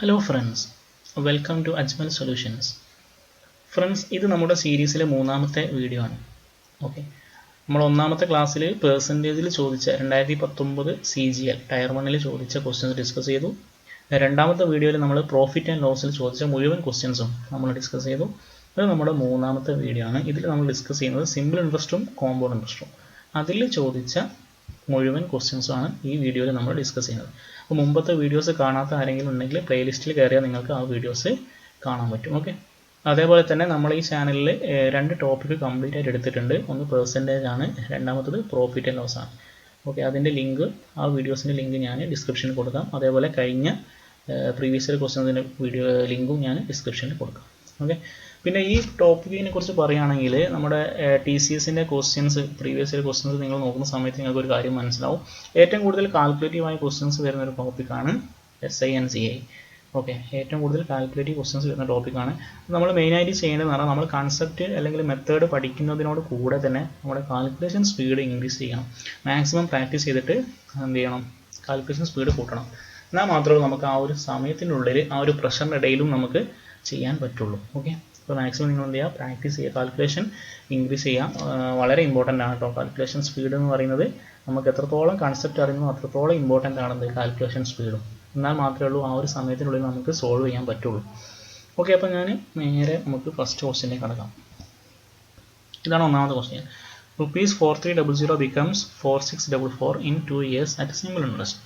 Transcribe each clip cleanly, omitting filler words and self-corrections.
Hello friends, welcome to Ajmal Solutions. Friends, ഇത് നമ്മുടെ സീരീസിലെ മൂന്നാമത്തെ വീഡിയോ ആണ്. ഓക്കെ, നമ്മൾ ഒന്നാമത്തെ ക്ലാസ്സിൽ പെർസെൻറ്റേജിൽ ചോദിച്ച 2019 CGL ടയർ 1ൽ ചോദിച്ച ക്വസ്റ്റ്യൻസ് ഡിസ്കസ് ചെയ്തു. രണ്ടാമത്തെ വീഡിയോയിൽ നമ്മൾ പ്രോഫിറ്റ് ആൻഡ് ലോസിൽ ചോദിച്ച മുഴുവൻ ക്വസ്റ്റ്യൻസും നമ്മൾ ഡിസ്കസ് ചെയ്തു. ഇത് നമ്മുടെ മൂന്നാമത്തെ വീഡിയോ ആണ്. ഇതിൽ നമ്മൾ ഡിസ്കസ് ചെയ്യുന്നത് സിമ്പിൾ ഇൻട്രസ്റ്റും കോമ്പൗണ്ട് ഇൻട്രസ്റ്റും. അതിൽ ചോദിച്ച മുഴുവൻ ക്വസ്റ്റ്യൻസും ആണ് ഈ വീഡിയോയിൽ നമ്മൾ ഡിസ്കസ് ചെയ്യുന്നത്. അപ്പോൾ മുമ്പത്തെ വീഡിയോസ് കാണാത്ത ആരെങ്കിലും ഉണ്ടെങ്കിൽ പ്ലേലിസ്റ്റിൽ കയറിയാൽ നിങ്ങൾക്ക് ആ വീഡിയോസ് കാണാൻ പറ്റും. ഓക്കെ, അതേപോലെ തന്നെ നമ്മൾ ഈ ചാനലിൽ രണ്ട് ടോപ്പിക്ക് കംപ്ലീറ്റ് ആയിട്ട് എടുത്തിട്ടുണ്ട്. ഒന്ന് പെർസെൻറ്റേജ് ആണ്, രണ്ടാമത്തത് പ്രോഫിറ്റ് ആൻഡ് ലോസ് ആണ്. ഓക്കെ, അതിൻ്റെ ലിങ്ക്, ആ വീഡിയോസിൻ്റെ ലിങ്ക് ഞാൻ ഡിസ്ക്രിപ്ഷനിൽ കൊടുക്കാം. അതേപോലെ കഴിഞ്ഞ പ്രീവിയസ് ഇയർ ക്വസ്റ്റ്യൻസിൻ്റെ വീഡിയോ ലിങ്കും ഞാൻ ഡിസ്ക്രിപ്ഷനിൽ കൊടുക്കാം. ഓക്കെ, പിന്നെ ഈ ടോപ്പിക്കിനെ കുറിച്ച് പറയുകയാണെങ്കിൽ നമ്മുടെ TCSൻ്റെ ക്വസ്റ്റ്യൻസ്, പ്രീവിയസ് ഇയർ ക്വസ്റ്റ്യൻസ് നിങ്ങൾ നോക്കുന്ന സമയത്ത് നിങ്ങൾക്ക് ഒരു കാര്യം മനസ്സിലാവും. ഏറ്റവും കൂടുതൽ കാൽക്കുലേറ്റീവായ ക്വസ്റ്റ്യൻസ് വരുന്ന ഒരു ടോപ്പിക്കാണ് SI and CI. ഓക്കെ, ഏറ്റവും കൂടുതൽ കാൽക്കുലേറ്റീവ് ക്വസ്റ്റ്യൻസ് വരുന്ന ടോപ്പിക്കാണ്. നമ്മൾ മെയിനായിട്ട് ചെയ്യേണ്ടതെന്ന് പറഞ്ഞാൽ നമ്മൾ കൺസെപ്റ്റ് അല്ലെങ്കിൽ മെത്തേഡ് പഠിക്കുന്നതിനോട് കൂടെ തന്നെ നമ്മുടെ കാൽക്കുലേഷൻ സ്പീഡ് ഇൻക്രീസ് ചെയ്യണം. മാക്സിമം പ്രാക്ടീസ് ചെയ്തിട്ട് എന്ത് ചെയ്യണം, കാൽക്കുലേഷൻ സ്പീഡ് കൂട്ടണം. എന്നാൽ മാത്രമേ നമുക്ക് ആ ഒരു സമയത്തിനുള്ളിൽ ആ ഒരു പ്രഷറിൻ്റെ ഇടയിലും നമുക്ക് ചെയ്യാൻ പറ്റുള്ളൂ. ഓക്കെ, അപ്പോൾ മാക്സിമം നിങ്ങൾ എന്ത് ചെയ്യുക, പ്രാക്ടീസ് ചെയ്യുക, കാൽക്കുലേഷൻ ഇൻക്രീസ് ചെയ്യാം. വളരെ ഇമ്പോർട്ടൻ്റ് ആണ് കേട്ടോ കാൽക്കുലേഷൻ സ്പീഡ് എന്ന് പറയുന്നത്. നമുക്ക് എത്രത്തോളം കൺസെപ്റ്റ് അറിയുന്നു അത്രത്തോളം ഇമ്പോർട്ടൻ്റ് ആണെന്ത് കാൽക്കുലേഷൻ സ്പീഡും. എന്നാൽ മാത്രമേ ഉള്ളൂ ആ ഒരു സമയത്തിനുള്ളിൽ നമുക്ക് സോൾവ് ചെയ്യാൻ പറ്റുള്ളൂ. ഓക്കെ, അപ്പോൾ ഞാൻ നേരെ നമുക്ക് ഫസ്റ്റ് ക്വസ്റ്റ്യനിലേക്ക് കടക്കാം. ഇതാണ് ഒന്നാമത്തെ question. ₹4300 becomes 4644 in 2 years at simple interest.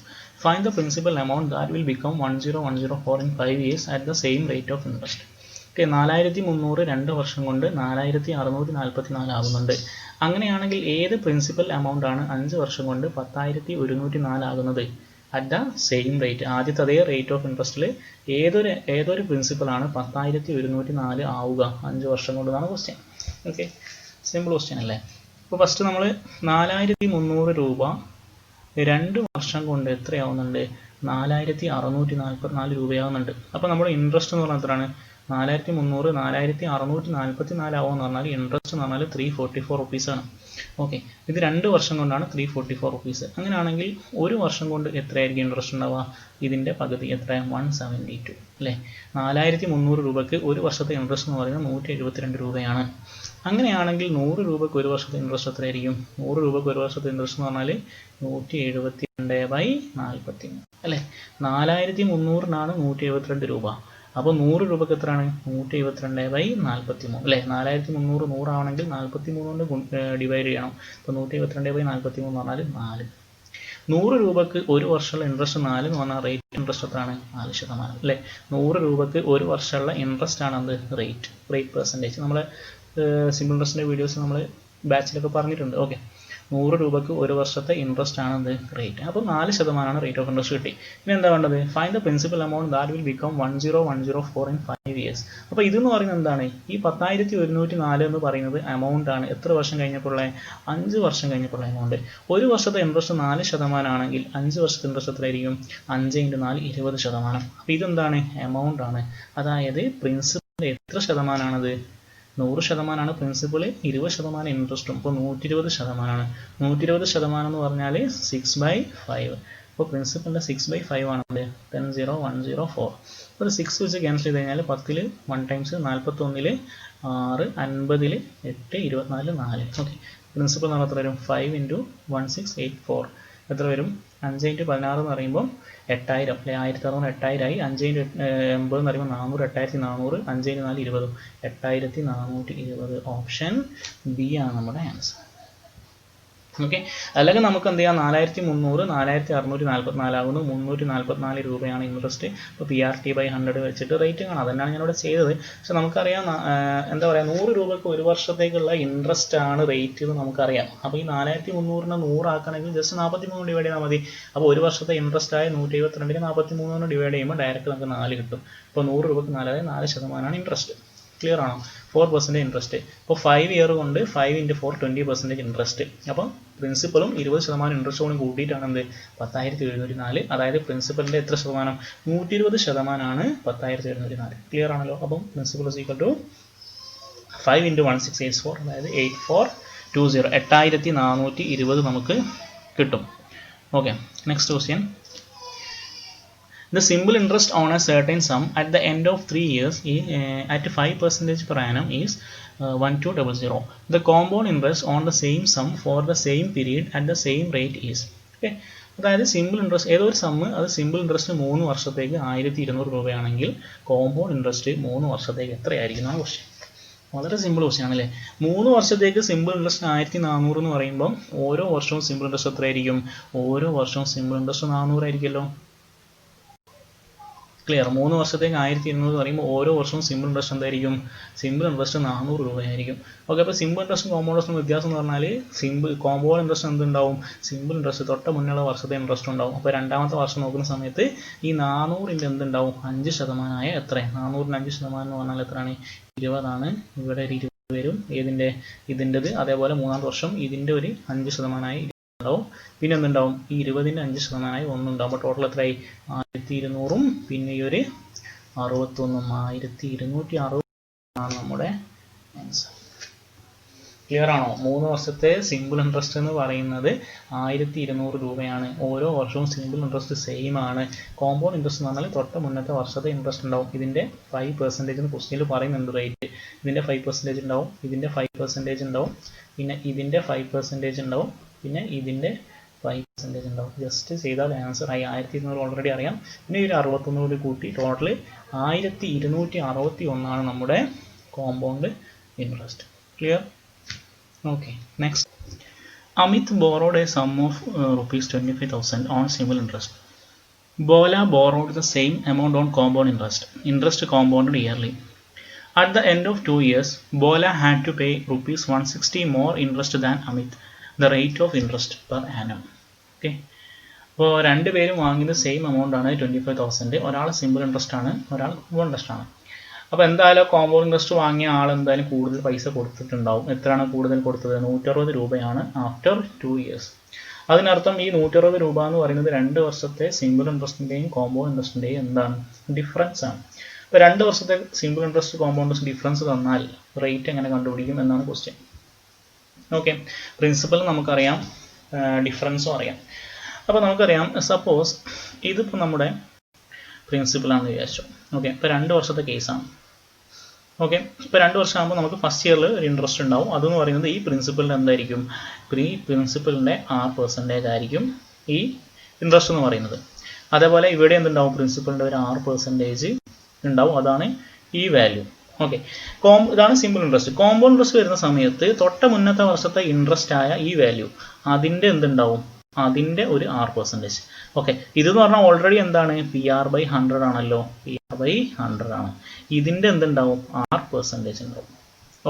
Find the principal amount that will become 10104 in 5 years at the same rate of interest. Okay, 4300 2 വർഷം കൊണ്ട് 4644 ആകുന്നുണ്ട്. അങ്ങനെയാണെങ്കിൽ ഏത് പ്രിൻസിപ്പൽ എമൗണ്ട് ആണ് 5 വർഷം കൊണ്ട് 10104 ആകുന്നത്? അറ്റ് ദ സെയിം റേറ്റ്, ആദ്യത്തെ അതേ റേറ്റ് ഓഫ് ഇൻട്രസ്റ്റിൽ ഏതൊരു പ്രിൻസിപ്പലാണ് 10104 ആവുക 5 വർഷം കൊണ്ട് എന്നാണ് ക്വസ്റ്റ്യൻ. ഓക്കെ, സിമ്പിൾ ക്വസ്റ്റ്യൻ അല്ലേ. അപ്പോൾ ഫസ്റ്റ് നമ്മൾ 4300 രൂപ 2 വർഷം കൊണ്ട് എത്രയാവുന്നുണ്ട്? 4644 രൂപയാവുന്നുണ്ട്. അപ്പോൾ നമ്മുടെ ഇൻട്രസ്റ്റ് എന്ന് പറഞ്ഞാൽ എത്രയാണ്? 4300 4644 ആവുമെന്ന് പറഞ്ഞാൽ ഇൻട്രസ്റ്റ് എന്ന് പറഞ്ഞാൽ 344 റുപ്പീസാണ്. ഓക്കെ, ഇത് 2 വർഷം കൊണ്ടാണ് 344 റുപ്പീസ്. അങ്ങനെയാണെങ്കിൽ ഒരു വർഷം കൊണ്ട് എത്രയായിരിക്കും ഇൻട്രസ്റ്റ് ഉണ്ടാവുക? ഇതിൻ്റെ പകുതി എത്ര? 172 അല്ലേ. 4300 രൂപയ്ക്ക് ഒരു വർഷത്തെ ഇൻട്രസ്റ്റ് എന്ന് പറയുന്നത് 172 രൂപയാണ്. അങ്ങനെയാണെങ്കിൽ 100 രൂപയ്ക്ക് ഒരു വർഷത്തെ ഇൻട്രസ്റ്റ് എത്രയായിരിക്കും? 100 രൂപയ്ക്ക് ഒരു വർഷത്തെ ഇൻട്രസ്റ്റ് എന്ന് പറഞ്ഞാൽ 172/43 അല്ലേ. 4300 172 രൂപ. അപ്പോൾ 100 രൂപയ്ക്ക് എത്രയാണ്? 172/43 അല്ലേ. 4300 100 ആവണമെങ്കിൽ 43 കൊണ്ട് ഡിവൈഡ് ചെയ്യണം. അപ്പോൾ 172/43 എന്ന് പറഞ്ഞാൽ 4. 100 രൂപയ്ക്ക് ഒരു വർഷമുള്ള ഇൻട്രസ്റ്റ് 4 എന്ന് പറഞ്ഞാൽ റേറ്റ് ഇൻട്രസ്റ്റ് എത്രയാണ്? 4% അല്ലേ. 100 രൂപയ്ക്ക് ഒരു വർഷമുള്ള ഇൻട്രസ്റ്റ് ആണ് എന്ത്? Rate percentage. നമ്മൾ സിമ്പിൾ ഇൻട്രസ്റ്റിൻ്റെ വീഡിയോസ് നമ്മൾ ബാച്ചിലൊക്കെ പറഞ്ഞിട്ടുണ്ട്. ഓക്കെ, 100 രൂപയ്ക്ക് ഒരു വർഷത്തെ ഇൻട്രസ്റ്റ് ആണ് എന്ത്? റേറ്റ്. അപ്പോൾ 4% റേറ്റ് ഓഫ് ഇൻട്രസ്റ്റ് കിട്ടി. ഇനി എന്താ വേണ്ടത്? Find the principal amount that will become 10104 in 5 years. അപ്പോൾ ഇതെന്ന് പറയുന്നത് എന്താണ്? ഈ 10104 എന്ന് പറയുന്നത് എമൗണ്ട് ആണ്. എത്ര വർഷം കഴിഞ്ഞപ്പോഴുള്ള? 5 വർഷം കഴിഞ്ഞപ്പോഴുള്ള എമൗണ്ട്. ഒരു വർഷത്തെ ഇൻട്രസ്റ്റ് 4% ആണെങ്കിൽ 5 വർഷത്തെ ഇൻട്രസ്റ്റ് എത്രയായിരിക്കും? 5 × 4 20%. അപ്പോൾ ഇതെന്താണ്? എമൗണ്ട് ആണ്. അതായത് പ്രിൻസിപ്പൽ എത്ര ശതമാനമാണത്? 100% പ്രിൻസിപ്പൾ, 20% ഇൻട്രസ്റ്റും. ഇപ്പോൾ 120%. 120% എന്ന് പറഞ്ഞാൽ 6/5. അപ്പോൾ പ്രിൻസിപ്പലിൻ്റെ 6/5 ആണത് 10104. അപ്പോൾ 6 വെച്ച് ക്യാൻസൽ ചെയ്ത് കഴിഞ്ഞാൽ 10ൽ 1 ടൈംസ് 41ൽ 6, 50ൽ 8, 24 4. ഓക്കെ, പ്രിൻസിപ്പൽ എന്ന് പറഞ്ഞാൽ എത്ര വരും? 5 × 1684 എത്ര വരും? 5 × 16 എന്ന് പറയുമ്പോൾ 8000 അല്ലെ. 1600 8000 ആയി. 5 × 80 എന്ന് പറയുമ്പോൾ 400, 8400. 5 × 4 20, 8420. ഓപ്ഷൻ ബി ആണ് നമ്മുടെ ആൻസർ. ഓക്കെ, അല്ലെങ്കിൽ നമുക്ക് എന്ത് ചെയ്യാം? 4300 4644 ആകുന്നു. 344 രൂപയാണ് ഇൻട്രസ്റ്റ്. അപ്പോൾ PRT/100 വെച്ചിട്ട് റേറ്റ് കാണാം. അതന്നെയാണ് ഞാനിവിടെ ചെയ്തത്. പക്ഷെ നമുക്കറിയാം എന്താ പറയുക, 100 രൂപയ്ക്ക് ഒരു വർഷത്തേക്കുള്ള ഇൻട്രസ്റ്റ് ആണ് റേറ്റ് എന്ന് നമുക്കറിയാം. അപ്പോൾ ഈ 4300 100 ആക്കണമെങ്കിൽ ജസ്റ്റ് 43 ഡിവൈഡ് ചെയ്താൽ മതി. അപ്പോൾ ഒരു വർഷത്തെ ഇൻട്രസ്റ്റ് ആയ 172 43 ഡിവൈഡ് ചെയ്യുമ്പോൾ ഡയറക്റ്റ് നമുക്ക് 4 കിട്ടും. അപ്പോൾ 100 രൂപയ്ക്ക് 4, അതായത് 4% ഇൻട്രസ്റ്റ്. ക്ലിയർ ആണോ? 4% ഇൻട്രസ്റ്റ്. ഇപ്പോൾ 5 ഇയർ കൊണ്ട് 5 × 4 20% ഇൻട്രസ്റ്റ്. അപ്പം പ്രിൻസിപ്പലും 20% ഇൻട്രസ്റ്റ് കൂടി കൂട്ടിയിട്ടാണ് എന്ത്? 10704. അതായത് പ്രിൻസിപ്പലിൻ്റെ എത്ര ശതമാനം? 120% ആണ് 10704. ക്ലിയർ ആണല്ലോ? അപ്പം പ്രിൻസിപ്പൽ ഈസ് ഈക്വൽ ടു 5 × 1684, അതായത് 8420. 8420 നമുക്ക് കിട്ടും. Okay, next question. The simple interest on a certain sum at the end of 3 years at 5% per annum is 1200. The compound interest on the same sum for the same period at the same rate is. Okay. അതായത് simple interest ഏതൊരു sum അത് simple interest 3 വർഷത്തേക്ക് 1200 രൂപയാണെങ്കിൽ compound interest 3 വർഷത്തേക്ക് എത്രയായിരിക്കും എന്നാണ് question. വളരെ simple question ആണല്ലേ. 3 വർഷത്തേക്ക് സിമ്പിൾ ഇൻട്രസ്റ്റ് 1400 എന്ന് പറയുമ്പോൾ ഓരോ വർഷവും സിമ്പിൾ ഇൻട്രസ്റ്റ് എത്രയായിരിക്കും? ഓരോ വർഷവും സിമ്പിൾ ഇൻട്രസ്റ്റ് 400 ആയിരിക്കുമല്ലോ. ക്ലിയർ? 3 വർഷത്തേക്ക് 1200 എന്ന് പറയുമ്പോൾ ഓരോ വർഷവും സിമ്പിൾ ഇൻട്രസ്റ്റ് എന്തായിരിക്കും? സിമ്പിൾ ഇൻട്രസ്റ്റ് 400 രൂപയായിരിക്കും. ഓക്കെ, അപ്പോൾ സിമ്പിൾ ഇൻട്രസ്റ്റും കോമ്പൗണ്ട് ഇൻട്രസ്റ്റും വ്യത്യാസം എന്ന് പറഞ്ഞാൽ കോമ്പൗണ്ട് ഇൻട്രസ്റ്റ് എന്തുണ്ടാവും? സിമ്പിൾ ഇൻട്രസ്റ്റ് തൊട്ട് മുന്നുള്ള വർഷത്തെ ഇൻട്രസ്റ്റ് ഉണ്ടാവും. അപ്പോൾ രണ്ടാമത്തെ വർഷം നോക്കുന്ന സമയത്ത് ഈ 400ൻ്റെ എന്തുണ്ടാവും? 5% എത്ര? 400ന് 5% എന്ന് പറഞ്ഞാൽ എത്രയാണ്? 20 ഇവിടെ ഒരു 20 വരും ഏതിൻ്റെ? ഇതിൻ്റെത്. അതേപോലെ മൂന്നാമത്തെ വർഷം ഇതിൻ്റെ ഒരു 5% ഉണ്ടാവും. പിന്നെ എന്തുണ്ടാവും? ഈ 20ൻ്റെ 5% ഒന്നുണ്ടാവും. അപ്പോൾ ടോട്ടൽ എത്രയായി? 1200 പിന്നെ ഈ ഒരു 61 1260 ആണ് നമ്മുടെ ആൻസർ. ക്ലിയർ ആണോ? 3 വർഷത്തെ സിമ്പിൾ ഇൻട്രസ്റ്റ് എന്ന് പറയുന്നത് 1200 രൂപയാണ്. ഓരോ വർഷവും സിമ്പിൾ ഇൻട്രസ്റ്റ് സെയിം ആണ്. കോമ്പൗണ്ട് ഇൻട്രസ്റ്റ് എന്ന് പറഞ്ഞാൽ തൊട്ട് മുന്നത്തെ വർഷത്തെ ഇൻട്രസ്റ്റ് ഉണ്ടാവും. ഇതിൻ്റെ 5% എന്ന് ക്വസ്റ്റ്യനിൽ പറയുന്നുണ്ട് റേറ്റ്. ഇതിൻ്റെ 5% ഉണ്ടാവും, ഇതിൻ്റെ 5% ഉണ്ടാവും, പിന്നെ ഇതിൻ്റെ 5% ഉണ്ടാവും, പിന്നെ ഇതിൻ്റെ 5% ഉണ്ടാവും. ജസ്റ്റ് ചെയ്താൽ ആൻസർ ആയി. 1200 ഓൾറെഡി അറിയാം. പിന്നെ ഒരു 61 കൂടി കൂട്ടി ടോട്ടൽ 1261 നമ്മുടെ compound interest. Clear? Okay, next. Amit borrowed a sum of rupees 25,000 on simple interest. Bola borrowed the same amount on compound interest. Interest compounded yearly. At the end of 2 years, Bola had to pay rupees 160 more interest than Amit, the rate of interest per annum. Okay. അപ്പോൾ രണ്ടുപേരും വാങ്ങിയത് same amount ആണ് 25,000. ഒരാൾ simple interest ആണ്, ഒരാൾ compound interest ആണ്. അപ്പോൾ എന്തായാലും കോമ്പൗണ്ട് ഇൻട്രസ്റ്റ് വാങ്ങിയ ആൾ എന്തായാലും കൂടുതൽ പൈസ കൊടുത്തിട്ടുണ്ടാവും. എത്രയാണ് കൂടുതൽ കൊടുത്തത്? 160 രൂപയാണ് ആഫ്റ്റർ 2 years. അതിനർത്ഥം ഈ 160 രൂപ എന്ന് പറയുന്നത് 2 വർഷത്തെ സിമ്പിൾ ഇൻട്രസ്റ്റിൻ്റെയും കോമ്പൗണ്ട് ഇൻട്രസ്റ്റിൻ്റെയും എന്താണ്? ഡിഫറൻസ് ആണ്. ഇപ്പോൾ 2 വർഷത്തെ simple interest compound interest difference തന്നാൽ റേറ്റ് എങ്ങനെ കണ്ടുപിടിക്കും എന്നാണ് ക്വസ്റ്റ്യൻ. ഓക്കെ, പ്രിൻസിപ്പൽ നമുക്കറിയാം, ഡിഫറൻസും അറിയാം. അപ്പോൾ നമുക്കറിയാം, സപ്പോസ് ഇതിപ്പോൾ നമ്മുടെ പ്രിൻസിപ്പലാണെന്ന് വിചാരിച്ചു. ഓക്കെ, ഇപ്പോൾ 2 വർഷത്തെ കേസാണ്. ഓക്കെ, ഇപ്പോൾ 2 വർഷം ആകുമ്പോൾ നമുക്ക് ഫസ്റ്റ് ഇയറിൽ ഒരു ഇൻട്രസ്റ്റ് ഉണ്ടാവും. അതെന്ന് പറയുന്നത് ഈ പ്രിൻസിപ്പലിൻ്റെ എന്തായിരിക്കും? ഈ പ്രിൻസിപ്പലിൻ്റെ 6% ആയിരിക്കും ഈ ഇൻട്രസ്റ്റ് എന്ന് പറയുന്നത്. അതേപോലെ ഇവിടെ എന്തുണ്ടാവും? പ്രിൻസിപ്പലിൻ്റെ ഒരു 6% ഉണ്ടാവും. അതാണ് ഈ വാല്യൂ. ഓക്കെ, ഇതാണ് സിമ്പിൾ ഇൻട്രസ്റ്റ്. കോമ്പൗണ്ട് ഇൻട്രസ്റ്റ് വരുന്ന സമയത്ത് തൊട്ട് മുന്നത്തെ വർഷത്തെ ഇൻട്രസ്റ്റ് ആയ ഈ വാല്യൂ അതിൻ്റെ എന്തുണ്ടാവും? അതിൻ്റെ ഒരു 6%. ഓക്കെ, ഇതെന്ന് പറഞ്ഞാൽ ഓൾറെഡി എന്താണ്? PR/100 ആണല്ലോ. PR/100 ആണ്. ഇതിൻ്റെ എന്തുണ്ടാവും? 6% ഉണ്ടാവും.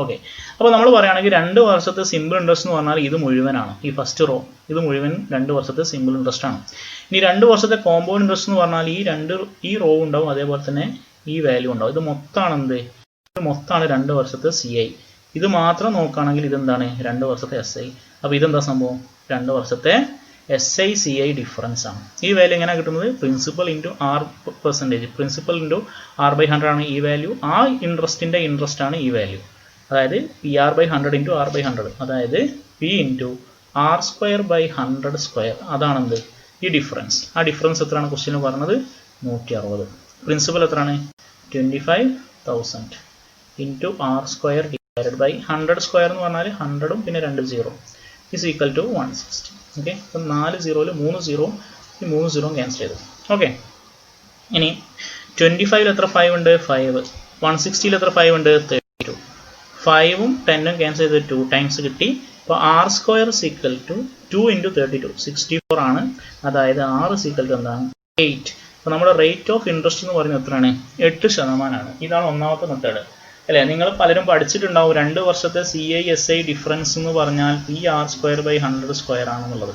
ഓക്കെ, അപ്പോൾ നമ്മൾ പറയുകയാണെങ്കിൽ 2 വർഷത്തെ സിമ്പിൾ ഇൻട്രസ്റ്റ് എന്ന് പറഞ്ഞാൽ ഇത് മുഴുവനാണ്. ഈ ഫസ്റ്റ് റോ ഇത് മുഴുവൻ 2 വർഷത്തെ സിമ്പിൾ ഇൻട്രസ്റ്റ് ആണ്. ഇനി 2 വർഷത്തെ കോമ്പൗണ്ട് ഇൻട്രസ്റ്റ് എന്ന് പറഞ്ഞാൽ ഈ റോ ഉണ്ടാവും, അതേപോലെ തന്നെ ഈ വാല്യൂ ഉണ്ടാവും. ഇത് മൊത്തമാണ് എന്ത്? ഇത് മൊത്തമാണ് 2 വർഷത്തെ CI. ഇത് മാത്രം നോക്കുകയാണെങ്കിൽ ഇതെന്താണ്? 2 വർഷത്തെ SI. അപ്പോൾ ഇതെന്താ സംഭവം? 2 വർഷത്തെ SI/CI ഡിഫറൻസ് ആണ്. ഈ വാല്യൂ എങ്ങനെ കിട്ടുന്നത്? Principal into 6%. Principal into R/100 ആണ് ഈ വാല്യൂ. ആ ഇൻട്രസ്റ്റിൻ്റെ ഇൻട്രസ്റ്റ് ആണ് ഈ വാല്യൂ. അതായത് PR/100 ഇൻറ്റു R/100. അതായത് P ഇൻറ്റു R²/100². അതാണെന്ത്? ഈ ഡിഫറൻസ്. ആ ഡിഫറൻസ് എത്രയാണ് ക്വസ്റ്റ്യൻ പറഞ്ഞത്? 160. പ്രിൻസിപ്പൽ എത്രയാണ്? 25,000 ഇൻറ്റു R² ഡിവൈഡഡ് ബൈ 100² എന്ന് പറഞ്ഞാൽ 100ഉം പിന്നെ 2 0 ഈസ് ഈക്വൽ ടു 160. ഓക്കെ, അപ്പം 4 0-ൽ 3 0 ഈ 3 0 ക്യാൻസൽ ചെയ്തു. ഓക്കെ, ഇനി 25-ൽ എത്ര 5 ഉണ്ട്? 5. 160-ൽ എത്ര 5 ഉണ്ട്? 32. 5ഉം 10ഉം ക്യാൻസൽ ചെയ്ത് 2 ടൈംസ് കിട്ടി. അപ്പോൾ R² is equal to 2 into 32 64 ആണ്. അതായത് R is equal to എന്താണ്? 8. അപ്പോൾ നമ്മുടെ റേറ്റ് ഓഫ് ഇൻട്രസ്റ്റ് എന്ന് പറയുന്നത് എത്രയാണ്? 8%. ഇതാണ് ഒന്നാമത്തെ മെത്തേഡ് അല്ലേ? നിങ്ങൾ പലരും പഠിച്ചിട്ടുണ്ടാവും 2 വർഷത്തെ CI/SI ഡിഫറൻസ് എന്ന് പറഞ്ഞാൽ PR²/100² ആണെന്നുള്ളത്.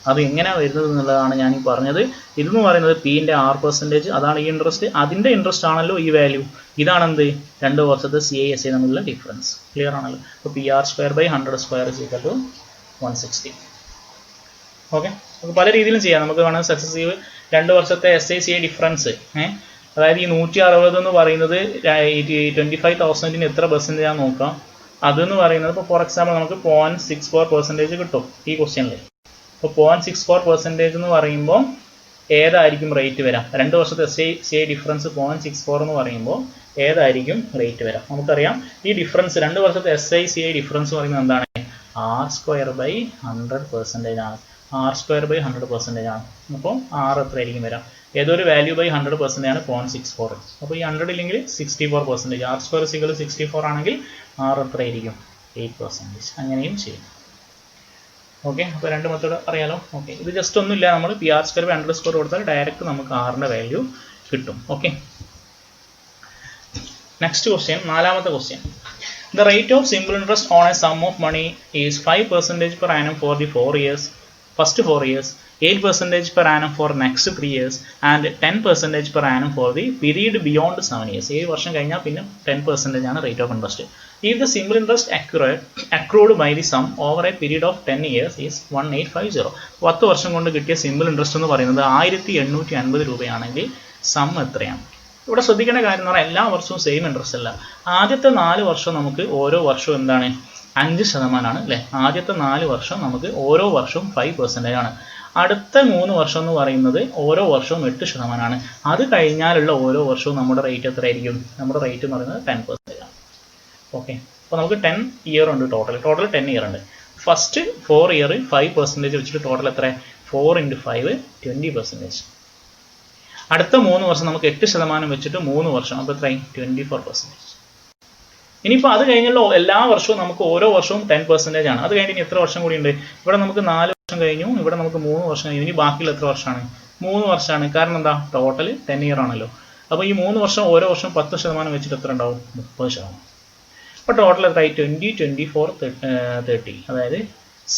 അത് എങ്ങനെയാണ് വരുന്നത് എന്നുള്ളതാണ് ഞാൻ ഈ പറഞ്ഞത്. ഇതെന്ന് പറയുന്നത് Pൻ്റെ 6%, അതാണ് ഈ ഇൻട്രസ്റ്റ്. അതിൻ്റെ ഇൻട്രസ്റ്റ് ആണല്ലോ ഈ വാല്യൂ. ഇതാണെന്ത്? 2 വർഷത്തെ CI/SI തമ്മിലുള്ള ഡിഫറൻസ്. ക്ലിയർ ആണല്ലോ? അപ്പോൾ PR²/100² is equal to 160. Okay, നമുക്ക് പല രീതിയിലും ചെയ്യാം. നമുക്ക് വേണമെങ്കിൽ സക്സസീവ് 2 വർഷത്തെ SI/CI ഡിഫറൻസ്, അതായത് ഈ 160 എന്ന് പറയുന്നത് 25,000-ന് എത്ര പെർസെൻറ്റേജ് ആണെന്ന് നോക്കാം. അതെന്ന് പറയുന്നത് ഇപ്പോൾ ഫോർ എക്സാമ്പിൾ നമുക്ക് 0.64% കിട്ടും ഈ ക്വസ്റ്റ്യനിൽ. അപ്പോൾ 0.64% എന്ന് പറയുമ്പോൾ ഏതായിരിക്കും റേറ്റ് വരാം? 2 വർഷത്തെ SI/CI ഡിഫറൻസ് 0.64 എന്ന് പറയുമ്പോൾ ഏതായിരിക്കും റേറ്റ് വരാം? നമുക്കറിയാം ഈ ഡിഫറൻസ് 2 വർഷത്തെ SI/CI ഡിഫറൻസ് പറയുന്നത് എന്താണ്? R²/100% ആണ്. R²/100% ആണ്. അപ്പോൾ R എത്രയായിരിക്കും വരാം? ഏതൊരു വാല്യൂ ബൈ 100% ആണ് 0.64. അപ്പോൾ ഈ 100 ഇല്ലെങ്കിൽ 64%. R² 64 ആണെങ്കിൽ R എത്രയായിരിക്കും? 8%. അങ്ങനെയും ചെയ്യും. ഓക്കെ, അപ്പോൾ 2 മെത്തേഡ് അറിയാലോ. ഓക്കെ, ഇത് ജസ്റ്റ് ഒന്നുമില്ല, നമ്മൾ PR² കൊടുത്താൽ ഡയറക്റ്റ് നമുക്ക് ആറിൻ്റെ വാല്യൂ കിട്ടും. ഓക്കെ, നെക്സ്റ്റ് ക്വസ്റ്റ്യൻ, 4ാമത്തെ question. The rate of simple interest on a sum of money is 5% per annum for the 4 years, first 4 years, 8% per annum for next 3 years, and 10% per annum for the period beyond 7 years. 7 വർഷം കഴിഞ്ഞാൽ പിന്നെ 10% ആണ് rate of interest. If the simple interest accrued by the sum over a period of 10 years is 1850. 10 വർഷം കൊണ്ട് കിട്ടിയ simple interest എന്ന് പറയുന്നത് 1850 രൂപയാണെങ്കിൽ some എത്രയാണ്? ഇവിടെ ശ്രദ്ധിക്കേണ്ട കാര്യം എന്ന് പറഞ്ഞാൽ എല്ലാ വർഷവും സെയിം ഇൻട്രസ്റ്റ് അല്ല. ആദ്യത്തെ 4 വർഷം നമുക്ക് ഓരോ വർഷവും എന്താണ്? 5% ആണ് അല്ലേ? ആദ്യത്തെ 4 വർഷം നമുക്ക് ഓരോ വർഷവും 5% ആണ്. അടുത്ത 3 വർഷം എന്ന് പറയുന്നത് ഓരോ വർഷവും 8% ആണ്. അത് കഴിഞ്ഞാലുള്ള ഓരോ വർഷവും നമ്മുടെ റേറ്റ് എത്രയായിരിക്കും? നമ്മുടെ റേറ്റ് എന്ന് പറയുന്നത് 10% ആണ്. ഓക്കെ, അപ്പോൾ നമുക്ക് 10 ഇയർ ഉണ്ട്, ടോട്ടൽ 10 ഇയർ ഉണ്ട്. ഫസ്റ്റ് 4 ഇയർ 5% വെച്ചിട്ട് ടോട്ടൽ എത്ര? 4 × 5 20%. അടുത്ത 3 വർഷം നമുക്ക് 8% വെച്ചിട്ട് 3 വർഷം, അപ്പോൾ എത്രയായി? 24%. ഇനിയിപ്പോൾ അത് കഴിഞ്ഞുള്ള എല്ലാ വർഷവും നമുക്ക് ഓരോ വർഷവും 10% ആണ്. അത് കഴിഞ്ഞ് ഇനി എത്ര വർഷം കൂടി ഉണ്ട്? ഇവിടെ നമുക്ക് 4 വർഷം കഴിഞ്ഞു, ഇവിടെ നമുക്ക് 3 വർഷം കഴിഞ്ഞു. ഇനി ബാക്കിയുള്ള എത്ര വർഷമാണ്? 3 വർഷമാണ്. കാരണം എന്താ? ടോട്ടൽ 10 ഇയർ ആണല്ലോ. അപ്പോൾ ഈ 3 വർഷം ഓരോ വർഷം 10% വെച്ചിട്ട് എത്ര ഉണ്ടാവും? 30%. അപ്പോൾ ടോട്ടൽ എത്രയായി? 20, 24, 30, അതായത്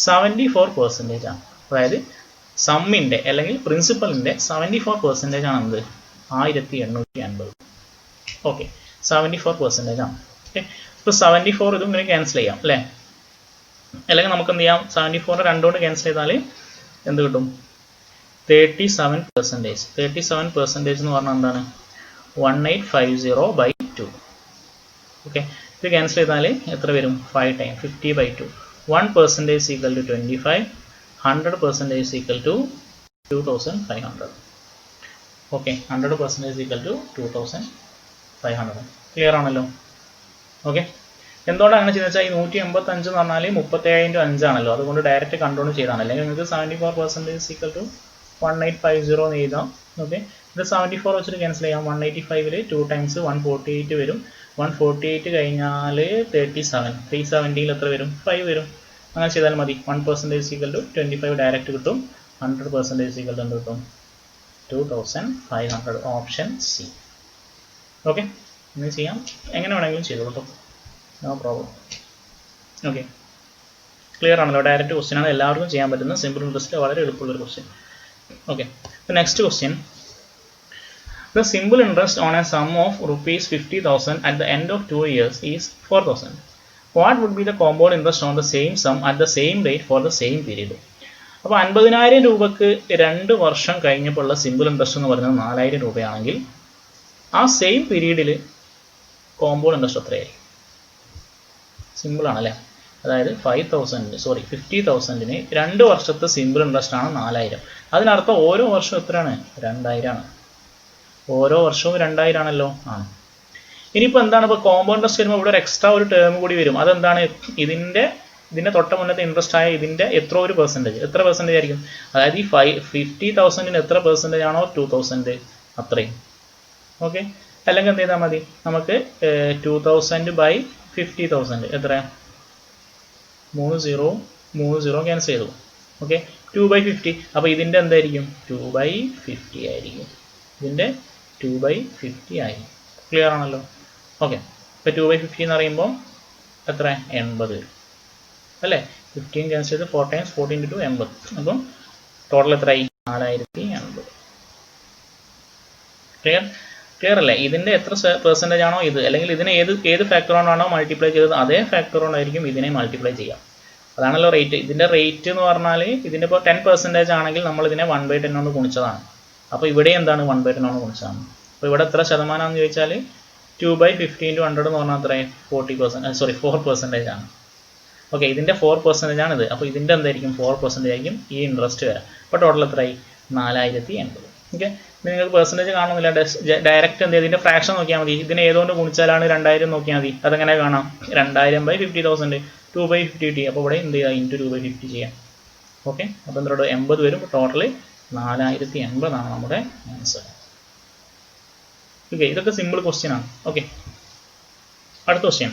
74% ആണ്. അതായത് സമ്മിൻ്റെ അല്ലെങ്കിൽ പ്രിൻസിപ്പലിൻ്റെ 74% ആണ് എന്ത്? 1850. ഓക്കെ, 74% ആണ്. ഓക്കെ, ഇപ്പോൾ 74 ഇതും ഇങ്ങനെ ക്യാൻസൽ ചെയ്യാം അല്ലേ? അല്ലെങ്കിൽ നമുക്ക് എന്ത് ചെയ്യാം? 74 2 കൊണ്ട് ക്യാൻസൽ ചെയ്താൽ എന്ത് കിട്ടും? 37%. 37% എന്ന് പറഞ്ഞാൽ എന്താണ്? 1850/2. ഓക്കെ, ഇത് ക്യാൻസൽ ചെയ്താൽ എത്ര വരും? 5 time 50/2. 1% equal to 25. 100% equal to 2500. Okay, 100% equal to 2500. Clear ആണല്ലോ? ഓക്കെ, എന്തുകൊണ്ടാണ് അങ്ങനെ ചെയ്തെന്ന് വെച്ചാൽ ഈ 185 എന്ന് പറഞ്ഞാൽ 37 × 5 ആണല്ലോ. അതുകൊണ്ട് ഡയറക്റ്റ് കൺട്രോൾ ചെയ്താണ്. അല്ലെങ്കിൽ നിങ്ങൾക്ക് 74% ഈക്വൽ ടു 1850 എന്ന് എഴുതാം. ഓക്കെ, ഇത് 74 വെച്ചിട്ട് ക്യാൻസൽ ചെയ്യാം. 185ൽ 2 ടൈംസ് 148 വരും. 148 കഴിഞ്ഞാൽ 37. 370ൽ എത്ര വരും? 5 വരും. അങ്ങനെ ചെയ്താൽ മതി. 1% ഈക്വൽ ടു 25 ഡയറക്റ്റ് കിട്ടും. 100% ഈക്വൽ ടു എന്ത് കിട്ടും? 2500. Option C. ഓക്കെ, ഇങ്ങനെ ചെയ്യാം, എങ്ങനെ വേണമെങ്കിലും ചെയ്തു കേട്ടോ, നോ പ്രോബ്ലം. ഓക്കെ, ക്ലിയർ ആണല്ലോ? ഡയറക്റ്റ് ക്വസ്റ്റ്യൻ ആണ്, എല്ലാവർക്കും ചെയ്യാൻ പറ്റുന്ന സിമ്പിൾ ഇൻട്രസ്റ്റ്, വളരെ എളുപ്പമുള്ളൊരു question. Okay, next question. The simple interest on a sum of ₹50,000 at the end of 2 years is 4,000. What would be the compound interest on the same sum at the same rate for the same period? അപ്പോൾ 50,000 രൂപക്ക് 2 വർഷം കഴിഞ്ഞപ്പോഴുള്ള simple interest എന്ന് പറയുന്നത് 4,000 രൂപയാണെങ്കിൽ ആ same പീരീഡിൽ compound interest എത്രയായിരിക്കും? Simple ആണല്ലേ? അതായത് 50,000ന് 2 വർഷത്തെ സിമ്പിൾ ഇൻട്രസ്റ്റ് ആണ് 4,000. അതിനർത്ഥം ഓരോ വർഷവും എത്രയാണ്? 2,000 ആണ്. ഓരോ വർഷവും 2,000 ആണല്ലോ. ആണ്. ഇനിയിപ്പോൾ എന്താണ്? ഇപ്പോൾ കോമ്പൗണ്ട് ഇൻട്രസ്റ്റ് വരുമ്പോൾ ഇവിടെ ഒരു എക്സ്ട്രാ ഒരു ടേം കൂടി വരും. അതെന്താണ്? ഇതിൻ്റെ തൊട്ട മുന്നത്തെ ഇൻട്രസ്റ്റ് ആയ ഇതിൻ്റെ എത്ര പെർസെൻറ്റേജ് ആയിരിക്കും? അതായത് ഈ 50,000ന് എത്ര പെർസെൻറ്റേജ് ആണോ 2,000 അത്രയും. ഓക്കെ, അല്ലെങ്കിൽ എന്ത് ചെയ്താൽ മതി? നമുക്ക് 2000/50,000 എത്ര? 30 ക്യാൻസൽ ചെയ്തു. ഓക്കെ, 2/50. അപ്പോൾ ഇതിൻ്റെ എന്തായിരിക്കും? 2/50 ആയിരിക്കും. ഇതിൻ്റെ 2/50 ആയിരിക്കും. ക്ലിയർ ആണല്ലോ? ഓക്കെ, ഇപ്പോൾ 2/50 എന്ന് പറയുമ്പോൾ എത്ര? 80 വരും അല്ലേ? 15 ക്യാൻസൽ ചെയ്ത് 4 ടൈംസ് 14 × 2 80. അപ്പം ടോട്ടൽ എത്രയായി? 4080. ക്ലിയർ അല്ലേ? ഇതിൻ്റെ എത്ര പെർസെൻറ്റേജ് ആണോ ഇത്, അല്ലെങ്കിൽ ഇതിനെ ഏത് ഫാക്ടർ കൊണ്ടാണോ മൾട്ടിപ്ലൈ ചെയ്തത് അതേ ഫാക്ടർ കൊണ്ടായിരിക്കും ഇതിനെ മൾട്ടിപ്ലൈ ചെയ്യാം. അതാണല്ലോ റേറ്റ്. ഇതിൻ്റെ റേറ്റ് എന്ന് പറഞ്ഞാൽ ഇതിൻ്റെ ഇപ്പോൾ 10% ആണെങ്കിൽ നമ്മൾ ഇതിനെ 1/10 കൊണ്ട് ഗുണിച്ചതാണ്. അപ്പോൾ ഇവിടെ എന്താണ്? 1/10 കൊണ്ട് ഗുണിച്ചതാണ്. അപ്പോൾ ഇവിടെ എത്ര ശതമാനമാണെന്ന് ചോദിച്ചാൽ 2/50 × 100 എന്ന് പറഞ്ഞാൽ എത്രയും 4% ആണ്. ഓക്കെ, ഇതിൻ്റെ 4% ആണിത്. അപ്പോൾ ഇതിൻ്റെ എന്തായിരിക്കും? 4% ആയിരിക്കും ഈ ഇൻട്രസ്റ്റ് വരാം. അപ്പോൾ ടോട്ടൽ എത്രയായി? 4080. ഓക്കെ, നിങ്ങൾക്ക് പെർസെൻറ്റേജ് കാണുന്നില്ല, ഡയറക്റ്റ് എന്ത് ഇതിൻ്റെ ഫ്രാക്ഷൻ നോക്കിയാൽ മതി. ഇതിനെ ഏതുകൊണ്ട് ഗുണിച്ചാലാണ് 2000 നോക്കിയാൽ മതി. അതെങ്ങനെ കാണാം? 2000/50,000 2/50 കിട്ടി. അപ്പോൾ ഇവിടെ എന്ത് ചെയ്യുക? ഇൻറ്റു 2/50 ചെയ്യാം. ഓക്കെ, അപ്പോൾ എന്തൊരു 80 വരും. ടോട്ടൽ 4080 ആണ് നമ്മുടെ ആൻസർ. ഓക്കെ, ഇതൊക്കെ സിമ്പിൾ ക്വസ്റ്റ്യൻ ആണ്. ഓക്കെ, അടുത്ത question.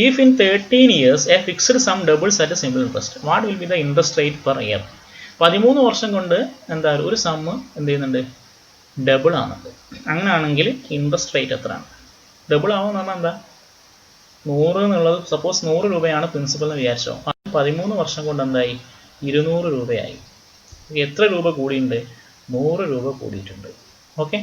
If in 13 years a fixed sum doubles at a simple interest, what will be the interest rate per year? 13 വർഷം കൊണ്ട് എന്താ ഒരു സമ്മ് എന്ത് ചെയ്യുന്നുണ്ട്? ഡബിൾ ആണുണ്ട്. അങ്ങനെയാണെങ്കിൽ ഇൻട്രസ്റ്റ് റേറ്റ് എത്രയാണ്? ഡബിൾ ആവുമെന്ന് പറഞ്ഞാൽ എന്താ? 100 എന്നുള്ളത് സപ്പോസ് 100 രൂപയാണ് പ്രിൻസിപ്പൽ എന്ന് വിചാരിച്ചോ. അത് 13 വർഷം കൊണ്ട് എന്തായി? 200 രൂപയായി. എത്ര രൂപ കൂടിയിട്ടുണ്ട്? 100 രൂപ കൂടിയിട്ടുണ്ട്. ഓക്കെ,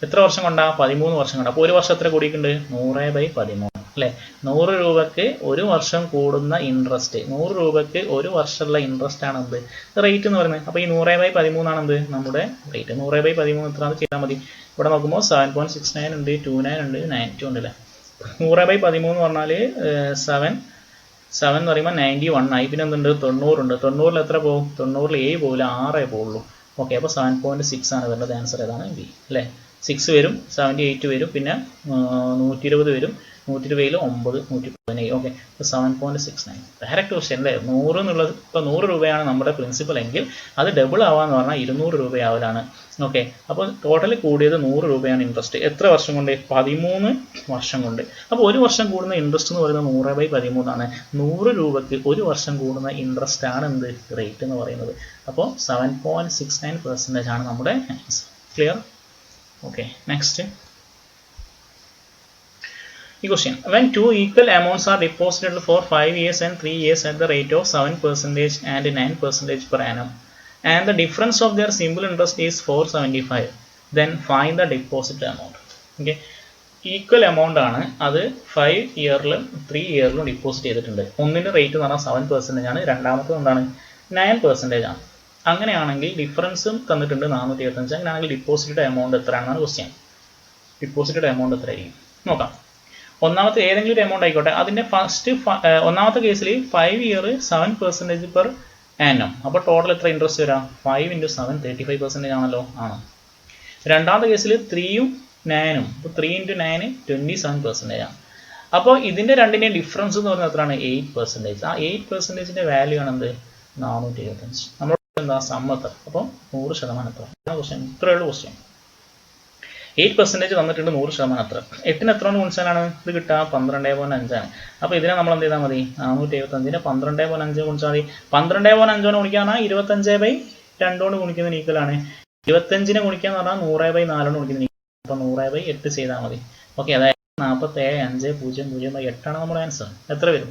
എത്ര വർഷം കൊണ്ടാ? 13 വർഷം കൊണ്ട്. അപ്പോൾ ഒരു വർഷം എത്ര കൂടിയിട്ടുണ്ട്? 100/13 അല്ലേ? 100 രൂപക്ക് ഒരു വർഷം കൂടുന്ന ഇൻട്രസ്റ്റ്, 100 രൂപക്ക് ഒരു വർഷമുള്ള ഇൻട്രസ്റ്റ് ആണ് എന്ത്? റേറ്റ് എന്ന് പറയുന്നത്. അപ്പോൾ ഈ 100/13 ആണ് എന്ത്? നമ്മുടെ റേറ്റ്. 100/13 എത്രയാണ് ചെയ്താൽ മതി? ഇവിടെ നോക്കുമ്പോൾ 7.69 ഉണ്ട്, 29 ഉണ്ട്, 92 ഉണ്ട് അല്ലേ? 100/13 എന്ന് പറഞ്ഞാൽ 7 എന്ന് പറയുമ്പോൾ 91 ആയി. പിന്നെ എന്തുണ്ട്? 90 ഉണ്ട്. 90-ൽ എത്ര പോകും? 90-ൽ 7 പോകില്ല, 6 പോവുള്ളൂ. ഓക്കെ, അപ്പോൾ 7.6 ആണ് വരുന്നത്. ആൻസർ ഏതാണ്? ബി അല്ലേ? 6 വരും, 78 വരും, പിന്നെ 120 വരും, 120-ൽ 9, 117. ഓക്കെ, ഇപ്പോൾ 7.69. ഡയറക്റ്റ് ക്വസ്റ്റ്യൻ അല്ലേ? 100 എന്നുള്ളത് ഇപ്പോൾ 100 രൂപയാണ് നമ്മുടെ പ്രിൻസിപ്പൽ എങ്കിൽ അത് ഡബിൾ ആവാന്ന് പറഞ്ഞാൽ 200 രൂപയാവലാണ്. ഓക്കെ, അപ്പോൾ ടോട്ടൽ കൂടിയത് 100 രൂപയാണ് ഇൻട്രസ്റ്റ്. എത്ര വർഷം കൊണ്ട്? 13 വർഷം കൊണ്ട്. അപ്പോൾ ഒരു വർഷം കൂടുന്ന ഇൻട്രസ്റ്റ് എന്ന് പറയുന്നത് 100/13 ആണ്. 100 രൂപയ്ക്ക് ഒരു വർഷം കൂടുന്ന ഇൻട്രസ്റ്റ് ആണ് എന്ത്? റേറ്റ് എന്ന് പറയുന്നത്. അപ്പോൾ 7.69% ആണ് നമ്മുടെ ആൻസർ. ക്ലിയർ? ഓക്കെ, നെക്സ്റ്റ് ഈ question. When two equal amounts are deposited for 5 years and 3 years at the rate of 7% and 9% per annum and the difference of their simple interest is 475, then find the deposit amount. Okay, equal amount ആണ്. അത് 5 ഇയറിലും 3 ഇയറിലും deposit ചെയ്തിട്ടുണ്ട്. ഒന്നിൻ്റെ rate എന്ന് പറഞ്ഞാൽ 7% ആണ്, രണ്ടാമത്തെ എന്താണ്? 9% ആണ്. അങ്ങനെയാണെങ്കിൽ ഡിഫറൻസും തന്നിട്ടുണ്ട് 475. അങ്ങനെയാണെങ്കിൽ ഡിപ്പോസിറ്റഡ് എമൗണ്ട് എത്രയാണെന്നാണ് ക്വസ്റ്റ്യൻ. ഡിപ്പോസിറ്റഡ് എമൗണ്ട് എത്രയായിരിക്കും നോക്കാം. ഒന്നാമത്തെ ഏതെങ്കിലും ഒരു എമൗണ്ട് ആയിക്കോട്ടെ. അതിൻ്റെ ഫസ്റ്റ് ഒന്നാമത്തെ കേസിൽ 5 ഇയർ 7% പെർ ആനം. അപ്പോൾ ടോട്ടൽ എത്ര ഇൻട്രസ്റ്റ് വരാം? 5 × 7 35% ആണല്ലോ. ആണ്. രണ്ടാമത്തെ കേസിൽ 3-ഉം 9-ഉം. അപ്പോൾ 3 × 9 27% ആണ്. അപ്പോൾ ഇതിൻ്റെ രണ്ടിൻ്റെയും ഡിഫറൻസ് എന്ന് പറയുന്നത് എത്രയാണ്? 8%. ആ 8%ൻ്റെ വാല്യൂ ആണ് എന്ത്? 475. നമ്മൾ എന്താ സമ്മത്ത്? അപ്പോൾ 100% എത്ര? ക്വസ്റ്റ്യൻ ഇത്രയുള്ള ക്വസ്റ്റ്യൻ. 8% തന്നിട്ടുണ്ട്, 100% എത്ര? 8-ന് എത്ര കൊണ്ട് ഗുണിച്ചാലാണ് ഇത് കിട്ടുക? 12.5 ആണ്. അപ്പോൾ ഇതിനെ നമ്മൾ എന്ത് ചെയ്താൽ മതി? 475-നെ 12.5 ഗുണിച്ചാൽ മതി. 12.5 കൊണ്ട് ഗുണിക്കാന്ന് പറഞ്ഞാൽ 25/2 കൊണ്ട് ഗുണിക്കുന്നതിന് ഈക്വൽ ആണ്. 25-നെ ഗുണിക്കാന്ന് പറഞ്ഞാൽ 100/4 കൊണ്ട് ഗുണിക്കുന്നതിന് ഈക്വൽ. അപ്പോൾ 100/8 ചെയ്താൽ മതി. ഓക്കെ, അതായത് 47,500/8 ആണ് നമ്മുടെ ആൻസർ. എത്ര വരും?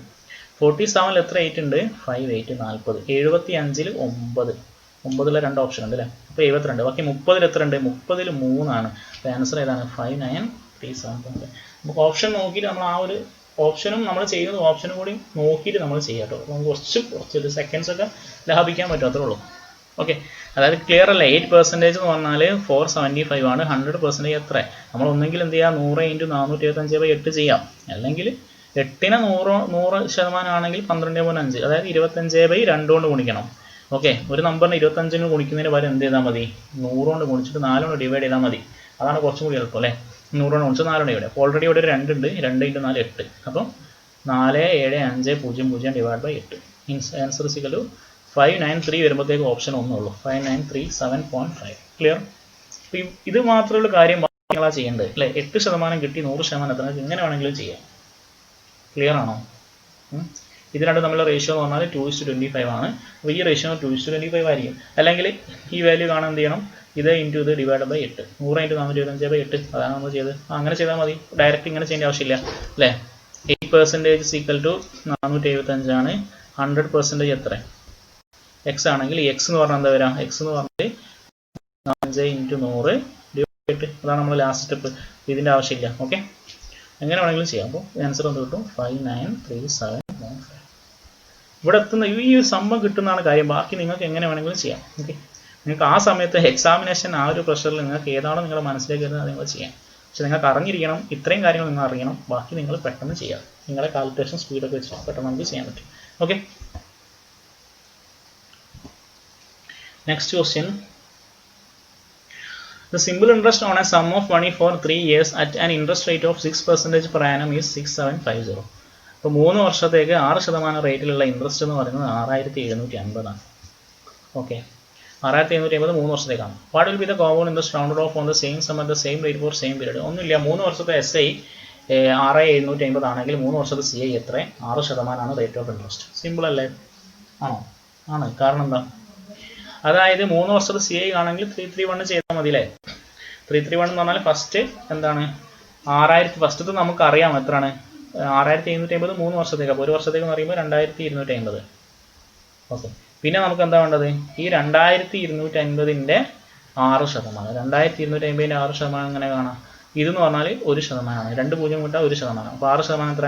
47-ൽ എത്ര 8 ഉണ്ട്? 5 8 40. 75-ൽ 9. 9-ലെ 2 ഓപ്ഷൻ ഉണ്ട് അല്ലേ? അപ്പോൾ 72. ബാക്കി 30-ൽ എത്ര ഉണ്ട്? 30-ൽ 3 ആണ്. അപ്പോൾ ആൻസർ ഏതാണ്? 5937. നമുക്ക് ഓപ്ഷൻ നോക്കിയിട്ട് നമ്മൾ ആ ഒരു ഓപ്ഷനും നമ്മൾ ചെയ്യുന്നത് ഓപ്ഷനും കൂടി നോക്കിയിട്ട് നമ്മൾ ചെയ്യാം കേട്ടോ. അപ്പോൾ നമുക്ക് കുറച്ച് സെക്കൻഡ്സ് ഒക്കെ ലാഭിക്കാൻ പറ്റും, അത്രേ ഉള്ളൂ. ഓക്കെ, അതായത് ക്ലിയർ അല്ലേ? 8% എന്ന് പറഞ്ഞാൽ 475 ആണ്. 100% എത്ര? നമ്മൾ ഒന്നെങ്കിൽ എന്ത് ചെയ്യാം? 100 × 475/8 ചെയ്യാം. അല്ലെങ്കിൽ 8-നെ 100% ആണെങ്കിൽ 12.5, അതായത് 25/2 കൊണ്ട് ഗുണിക്കണം. ഓക്കെ, ഒരു നമ്പറിന് 25-ന് ഗുണിക്കുന്നതിന് പകരം എന്ത് ചെയ്താൽ മതി? 100 കൊണ്ട് ഗുണിച്ചിട്ട് 4 കൊണ്ട് ഡിവൈഡ് ചെയ്താൽ മതി. അതാണ് കുറച്ചും കൂടി എളുപ്പം അല്ലേ? 100 കൊണ്ട് ഗുണിച്ച് 4 ഇവിടെ. അപ്പോൾ ഓൾറെഡി ഇവിടെ ഒരു 2 ഉണ്ട്. 2 × 4 8. അപ്പം 4750/8. ആൻസർ = 593 വരുമ്പോഴത്തേക്ക് ഓപ്ഷൻ ഒന്നുള്ളൂ. 5937.5. ക്ലിയർ? ഇത് മാത്രമുള്ള കാര്യം നിങ്ങളാണ് ചെയ്യേണ്ടത് അല്ലേ? 8% കിട്ടി, 100% എത്ര? ഇങ്ങനെ വേണമെങ്കിലും ചെയ്യാം. ക്ലിയർ ആണോ? ഇത് രണ്ടും തമ്മിലുള്ള റേഷ്യോ എന്ന് പറഞ്ഞാൽ 2:25 ആണ്. അപ്പോൾ ഈ റേഷ്യോ 2:25 ആയിരിക്കും. അല്ലെങ്കിൽ ഈ വാല്യൂ കാണാൻ എന്ത് ചെയ്യണം? ഇത് ഇൻറ്റു ഇത് ഡിവൈഡ് ബൈ 8. 100 × 475/8. അതാണ് നമ്മൾ ചെയ്ത്. അങ്ങനെ ചെയ്താൽ മതി. ഡയറക്റ്റ് ഇങ്ങനെ ചെയ്യേണ്ട ആവശ്യമില്ല അല്ലേ? 8% = 475 ആണ്. 100% എത്ര? എക്സ് ആണെങ്കിൽ എക്സ് എന്ന് പറഞ്ഞാൽ എന്താ വരാം? എക്സ് എന്ന് പറഞ്ഞാൽ 5 × 100 ഡിവൈഡ് 8. അതാണ് നമ്മൾ ലാസ്റ്റ് സ്റ്റെപ്പ്. ഇതിൻ്റെ ആവശ്യമില്ല. ഓക്കെ, എങ്ങനെ വേണമെങ്കിലും ചെയ്യാം. അപ്പോൾ ആൻസർ എന്ത് കിട്ടും? 5937.5. ഇവിടെ എത്തുന്ന ഈ സമ്മം കിട്ടുന്നതാണ് കാര്യം. ബാക്കി നിങ്ങൾക്ക് എങ്ങനെ വേണമെങ്കിലും ചെയ്യാം. ഓക്കെ, നിങ്ങൾക്ക് ആ സമയത്ത് എക്സാമിനേഷൻ ആ ഒരു പ്രഷറിൽ നിങ്ങൾക്ക് ഏതാണോ നിങ്ങളുടെ മനസ്സിലേക്ക് വരുന്നത് അത് നിങ്ങൾ ചെയ്യാം. പക്ഷെ നിങ്ങൾക്ക് അറിഞ്ഞിരിക്കണം, ഇത്രയും കാര്യങ്ങൾ നിങ്ങൾ അറിയണം. ബാക്കി നിങ്ങൾ പെട്ടെന്ന് ചെയ്യാം. നിങ്ങളുടെ കാൽക്കുലേഷൻ സ്പീഡൊക്കെ വെച്ചിട്ട് പെട്ടെന്ന് നമുക്ക് ചെയ്യാൻ പറ്റും. Okay, next question. The simple interest on a sum of money for 3 years at an interest rate of 6% per annum is 6750. അപ്പോൾ 3 വർഷത്തേക്ക് 6% റേറ്റിലുള്ള ഇൻട്രസ്റ്റ് എന്ന് പറയുന്നത് 6750 ആണ്. ഓക്കെ, 6750 3 വർഷത്തേക്കാണ്. What will be the compound interest rounded off on the same sum at the same rate for same period? ഒന്നുമില്ല, 3 വർഷത്തെ SI 6750 ആണെങ്കിൽ 3 വർഷത്തെ CI എത്ര? 6% റേറ്റ് ഓഫ് ഇൻട്രസ്റ്റ്. സിമ്പിൾ അല്ലേ? ആണോ? ആണ്. കാരണം എന്താ? അതായത് 3 വർഷത്തെ CI ആണെങ്കിൽ 331 ചെയ്താൽ മതി അല്ലേ? 331 എന്ന് പറഞ്ഞാൽ ഫസ്റ്റ് എന്താണ്? 6000. ഫസ്റ്റത്തെ നമുക്കറിയാം എത്രയാണ്? 6750 3 വർഷത്തേക്ക്. അപ്പോൾ 1 വർഷത്തേക്ക് എന്ന് പറയുമ്പോൾ 2250. ഓക്കെ, പിന്നെ നമുക്ക് എന്താ വേണ്ടത്? ഈ 2250ൻ്റെ 6%. 2250ൻ്റെ 6% എങ്ങനെ കാണാം? ഇതെന്ന് പറഞ്ഞാൽ 1%. 2 0 കൂട്ടാൽ 1%. അപ്പോൾ 6% എത്ര?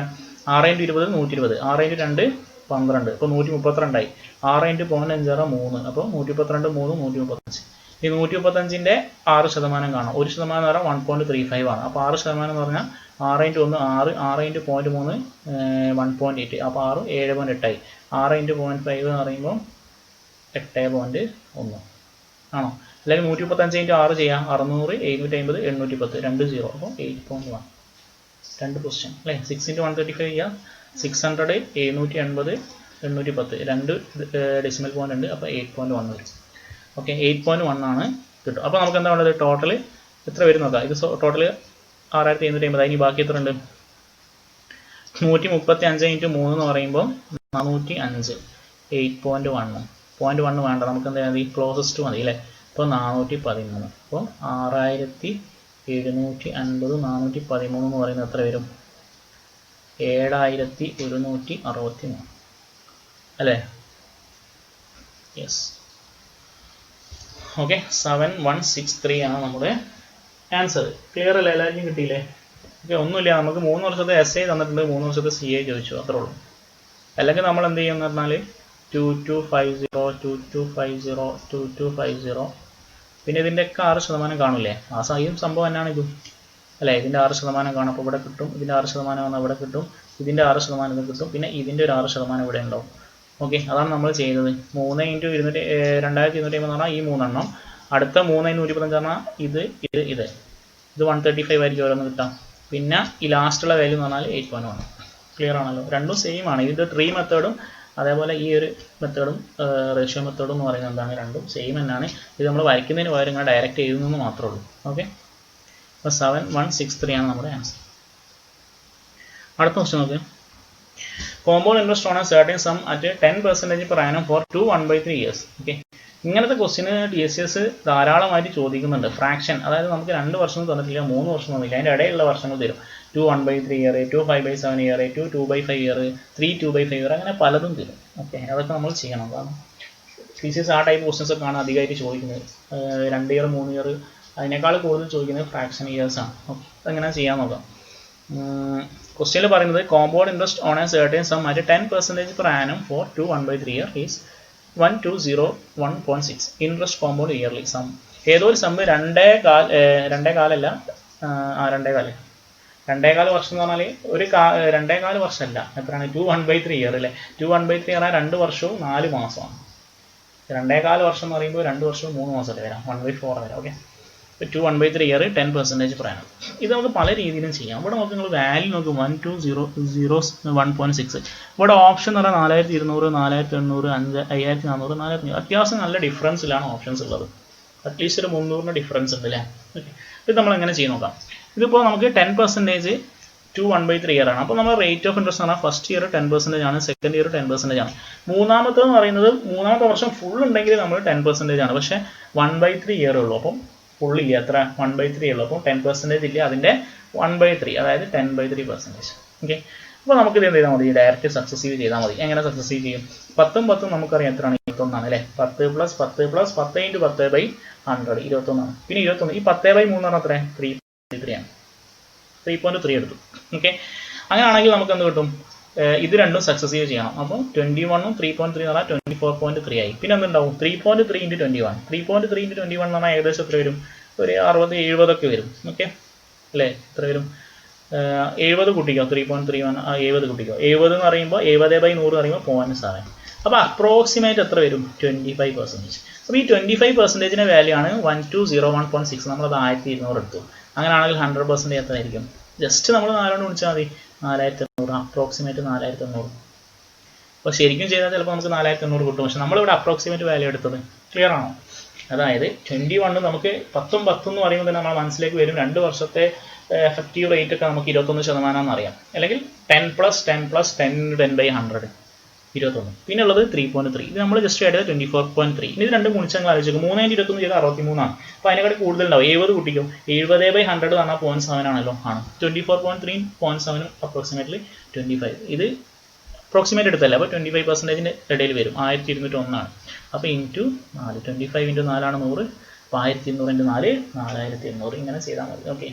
6 × 20 120. 6 × 2 12. അപ്പോൾ 132 ആയി. 6 × 0.5 3. അപ്പോൾ 132 3 135. ഈ 135ൻ്റെ 6% കാണാം. 1% എന്ന് പറഞ്ഞാൽ 1.35 ആണ്. അപ്പോൾ 6% എന്ന് പറഞ്ഞാൽ 6 × 1 6, 6 × 0.3 1.8. അപ്പോൾ 6 7.8 ആയി. 6 × 0.5 എന്ന് പറയുമ്പോൾ 8.1 ആണോ? അല്ലെങ്കിൽ 135 × 6 ചെയ്യാം. 600 750 810 2 0. അപ്പോൾ 8.1. 2 പൊസിഷൻ അല്ലേ? 6 × 135 ചെയ്യാം. 600 780 810 2 ഡെസിമൽ പോയിന്റ് ഉണ്ട്. അപ്പോൾ 8.1 വരും. ഓക്കെ, 8.1 ആണ് കിട്ടും. അപ്പോൾ നമുക്ക് എന്താ വേണ്ടത്? ടോട്ടൽ എത്ര വരും നോക്കാം. ഇത് ടോട്ടൽ 6750. അതിന് ബാക്കി എത്ര ഉണ്ട്? 135 × 3 എന്ന് പറയുമ്പോൾ 405. 8.1. 0.1 വേണ്ട, നമുക്ക് എന്താ മതി? ക്ലോസസ്റ്റ് മതി അല്ലേ? അപ്പോൾ 413. അപ്പോൾ 6750 413 എന്ന് പറയുന്നത് എത്ര വരും? 7163 അല്ലേ? യെസ്. ഓക്കെ, 7163 ആണ് നമ്മുടെ ആൻസർ. ക്ലിയർ അല്ലേ? എല്ലാവർക്കും കിട്ടിയില്ലേ? ഓക്കെ, ഒന്നുമില്ല, നമുക്ക് 3 വർഷത്തെ SI തന്നിട്ടുണ്ട്, 3 വർഷത്തെ CI ചോദിച്ചു, അത്രേ ഉള്ളൂ. അല്ലെങ്കിൽ നമ്മൾ എന്ത് ചെയ്യുമെന്ന് പറഞ്ഞാൽ 2250 2250 2250 പിന്നെ ഇതിൻ്റെയൊക്കെ 6% കാണില്ലേ? ആ സെയിം സംഭവം തന്നെയാണ് ഇതും അല്ലേ? ഇതിൻ്റെ 6% കാണും. അപ്പോൾ ഇവിടെ കിട്ടും. ഇതിൻ്റെ 6% വന്നാൽ ഇവിടെ കിട്ടും. ഇതിൻ്റെ 6% ഇത് കിട്ടും. പിന്നെ ഇതിൻ്റെ ഒരു 6% ഇവിടെ ഉണ്ടാവും. ഓക്കെ, അതാണ് നമ്മൾ ചെയ്യുന്നത്. 3 × 2250 എന്ന് പറഞ്ഞാൽ ഈ 3 എണ്ണം. അടുത്ത 3 × 115 പറഞ്ഞാൽ ഇത് 135 ആയിരിക്കും ഓരോന്ന് കിട്ടാം. പിന്നെ ഈ ലാസ്റ്റുള്ള വാല്യൂ എന്ന് പറഞ്ഞാൽ 8.1. ക്ലിയർ ആണല്ലോ? രണ്ടും സെയിം ആണ്. ഇത് ട്രീ മെത്തേഡും അതേപോലെ ഈ ഒരു മെത്തേഡും റേഷ്യോ മെത്തേഡും എന്ന് പറയുന്നത് എന്താണ്? രണ്ടും സെയിം തന്നെയാണ്. ഇത് നമ്മൾ വരയ്ക്കുന്നതിന് പകരം ഇങ്ങനെ ഡയറക്റ്റ് എഴുതുന്നത് മാത്രമേ ഉള്ളൂ. ഓക്കെ, അപ്പോൾ 7163 ആണ് നമ്മുടെ ആൻസർ. അടുത്ത ക്വസ്റ്റ്യൻ നോക്ക്. Compound interest on a certain sum at 10% per annum for 2 1/3 years. Okay, ഇങ്ങനത്തെ ക്വസ്റ്റ്യന് TCS ധാരാളമായിട്ട് ചോദിക്കുന്നുണ്ട്. ഫ്രാക്ഷൻ, അതായത് നമുക്ക് 2 വർഷം തന്നിട്ടില്ല, 3 വർഷം തന്നില്ല, അതിൻ്റെ ഇടയിലുള്ള വർഷങ്ങൾ തരും. 2 1/3 ഇയർ, 2 5/7 ഇയർ, 2 2/5 ഇയർ, 3 2/5 ഇയർ, അങ്ങനെ പലതും തരും. ഓക്കെ, അതൊക്കെ നമ്മൾ ചെയ്യണം. കാരണം TCS ആ ടൈപ്പ് ക്വസ്റ്റ്യൻസ് ഒക്കെ ആണ് അധികമായിട്ട് ചോദിക്കുന്നത്. 2 ഇയർ 3 ഇയർ അതിനേക്കാൾ കൂടുതൽ ചോദിക്കുന്നത് ഫ്രാക്ഷൻ ഇയേഴ്സ് ആണ്. ഓക്കെ, അതെങ്ങനെ ചെയ്യാൻ നോക്കാം. ക്വസ്റ്റ്യനിൽ പറയുന്നത് compound interest on a certain sum at 10% per annum for 2 1/3 year is 1201.6 interest compound yearly sum. ഏതോ ഒരു സം 2.4 വർഷം എന്ന് പറഞ്ഞാൽ ഒരു 2.4 വർഷമല്ല, എത്രയാണ്? 2 1/3 ഇയർ അല്ലേ? 2 1/3 പറഞ്ഞാൽ 2 വർഷവും 4 മാസമാണ്. 2.4 വർഷം എന്ന് പറയുമ്പോൾ 2 വർഷവും 3 മാസമല്ലേ വരാം? 1/4 വരാം. Okay, 2 1/3 year 10% per annum. ഇത് നമുക്ക് പല രീതിയിലും ചെയ്യാം. ഇവിടെ നോക്ക്, നിങ്ങൾ വാല്യൂ നോക്ക് 12001.6. ഇവിടെ ഓപ്ഷൻ എന്ന് പറഞ്ഞാൽ 4200 4800 5400 4000. അത്യാവശ്യം നല്ല ഡിഫറൻസിലാണ് ഓപ്ഷൻസ് ഉള്ളത്. അറ്റ്ലീസ്റ്റ് ഒരു 300 ഡിഫറൻസ് ഉണ്ട് അല്ലേ? ഓക്കെ, ഇത് നമ്മൾ എങ്ങനെ ചെയ്ത് നോക്കാം. ഇതിപ്പോൾ നമുക്ക് 10% 2 1/3 ഇയർ ആണ്. അപ്പോൾ നമ്മൾ റേറ്റ് ഓഫ് ഇൻട്രസ്റ്റ് പറഞ്ഞാൽ ഫസ്റ്റ് ഇയർ 10% ആണ്, സെക്കൻഡ് ഇയർ 10% ആണ്. മൂന്നാമത്തെന്ന് പറയുന്നത് മൂന്നാമത്തെ വർഷം ഫുൾ ഉണ്ടെങ്കിൽ നമ്മൾ 10% ആണ്. പക്ഷേ 1/3 ഇയർ ഉള്ളൂ. അപ്പം ഫുൾ ഇല്ല, എത്ര? 1/3 ഉള്ളൂ. അപ്പോൾ 10% ഇല്ല, അതിൻ്റെ 1/3, അതായത് 10/3%. ഓക്കെ, അപ്പോൾ നമുക്കിത് എന്ത് ചെയ്താൽ മതി? ഡയറക്റ്റ് സക്സസീവ് ചെയ്താൽ മതി. എങ്ങനെ സക്സസീവ് ചെയ്യും? 10ഉം 10ഉം നമുക്കറിയാം എത്രയാണ്? 21 അല്ലേ? 10 + 10 + 10 × 10/100 21. പിന്നെ 21 ഈ 10/3 എന്ന് പറഞ്ഞാൽ എത്ര? 3.3 ആണ്. 3.3 എടുത്തു. ഓക്കെ, അങ്ങനെയാണെങ്കിൽ നമുക്ക് എന്ത് കിട്ടും? ഇത് രണ്ടും സക്സസീവ് ചെയ്യണം. അപ്പോൾ 21ഉം 3.3 എന്ന് പറഞ്ഞാൽ 24.3 ആയി. പിന്നെ എന്തുണ്ടാവും? 3.3 × 21. 3.3 × 21 എന്ന് പറഞ്ഞാൽ ഏകദേശം എത്ര വരും? ഒരു 60 70 ഒക്കെ വരും. ഓക്കെ അല്ലേ? എത്ര വരും? 70 കൂട്ടിക്കോ. 3.3 70 കൂട്ടിക്കോ. 70 എന്ന് പറയുമ്പോൾ 70/100 എന്ന് പറയുമ്പോൾ 0.7. അപ്പോൾ അപ്രോക്സിമേറ്റ് എത്ര വരും? 25%. അപ്പോൾ ഈ 25%ന്റെ വാല്യൂ ആണ് 1201.6. നമ്മളത് 1200 എടുത്തു. അങ്ങനെയാണെങ്കിൽ 100% എത്രയായിരിക്കും? ജസ്റ്റ് നമ്മൾ 4 കൊണ്ട് ഗുണിച്ചാൽ മതി. 4800. അപ്രോക്സിമേറ്റ് 4800. അപ്പോൾ ശരിക്കും ചെയ്താൽ ചിലപ്പോൾ നമുക്ക് 4800 കിട്ടും. പക്ഷെ നമ്മളിവിടെ അപ്രോക്സിമേറ്റ് വാല്യൂ എടുത്തത്. ക്ലിയർ ആണോ? അതായത് 21 നമുക്ക് 10 10 എന്ന് പറയുമ്പോൾ തന്നെ നമ്മുടെ മനസ്സിലേക്ക് വരും 2 വർഷത്തെ എഫക്റ്റീവ് റേറ്റ് ഒക്കെ നമുക്ക് 21% എന്നറിയാം. അല്ലെങ്കിൽ 10 + 10 + 10 × 10/100 21. പിന്നെ ഉള്ളത് 3.3. ഇത് നമ്മൾ ജസ്റ്റ് ആയിട്ട് 24.3. ഇനി ഇത് രണ്ടും ഗുണിച്ചങ്ങൾ ആലോചിക്കും. 3 × 21 ചെയ്താൽ 63 ആണ്. അപ്പോൾ അതിനെക്കാട്ടി കൂടുതലുണ്ടാവും. 70 കൂട്ടിക്കും. 70/100 എന്ന് പറഞ്ഞാൽ 0.7 ആണല്ലോ. ആണ് 24.3 0.7 അപ്രോക്സിമേറ്റ്ലി 25. ഇത് അപ്രോക്സിമേറ്റ് എടുത്തല്ല. അപ്പോൾ 25%ന്റെ ഇടയിൽ വരും. 1201 ആണ്. അപ്പോൾ ഇൻറ്റു 4. 25 × 4 ആണ് 100. അപ്പോൾ 1200 × 4 4800. ഇങ്ങനെ ചെയ്താൽ മതി. ഓക്കെ.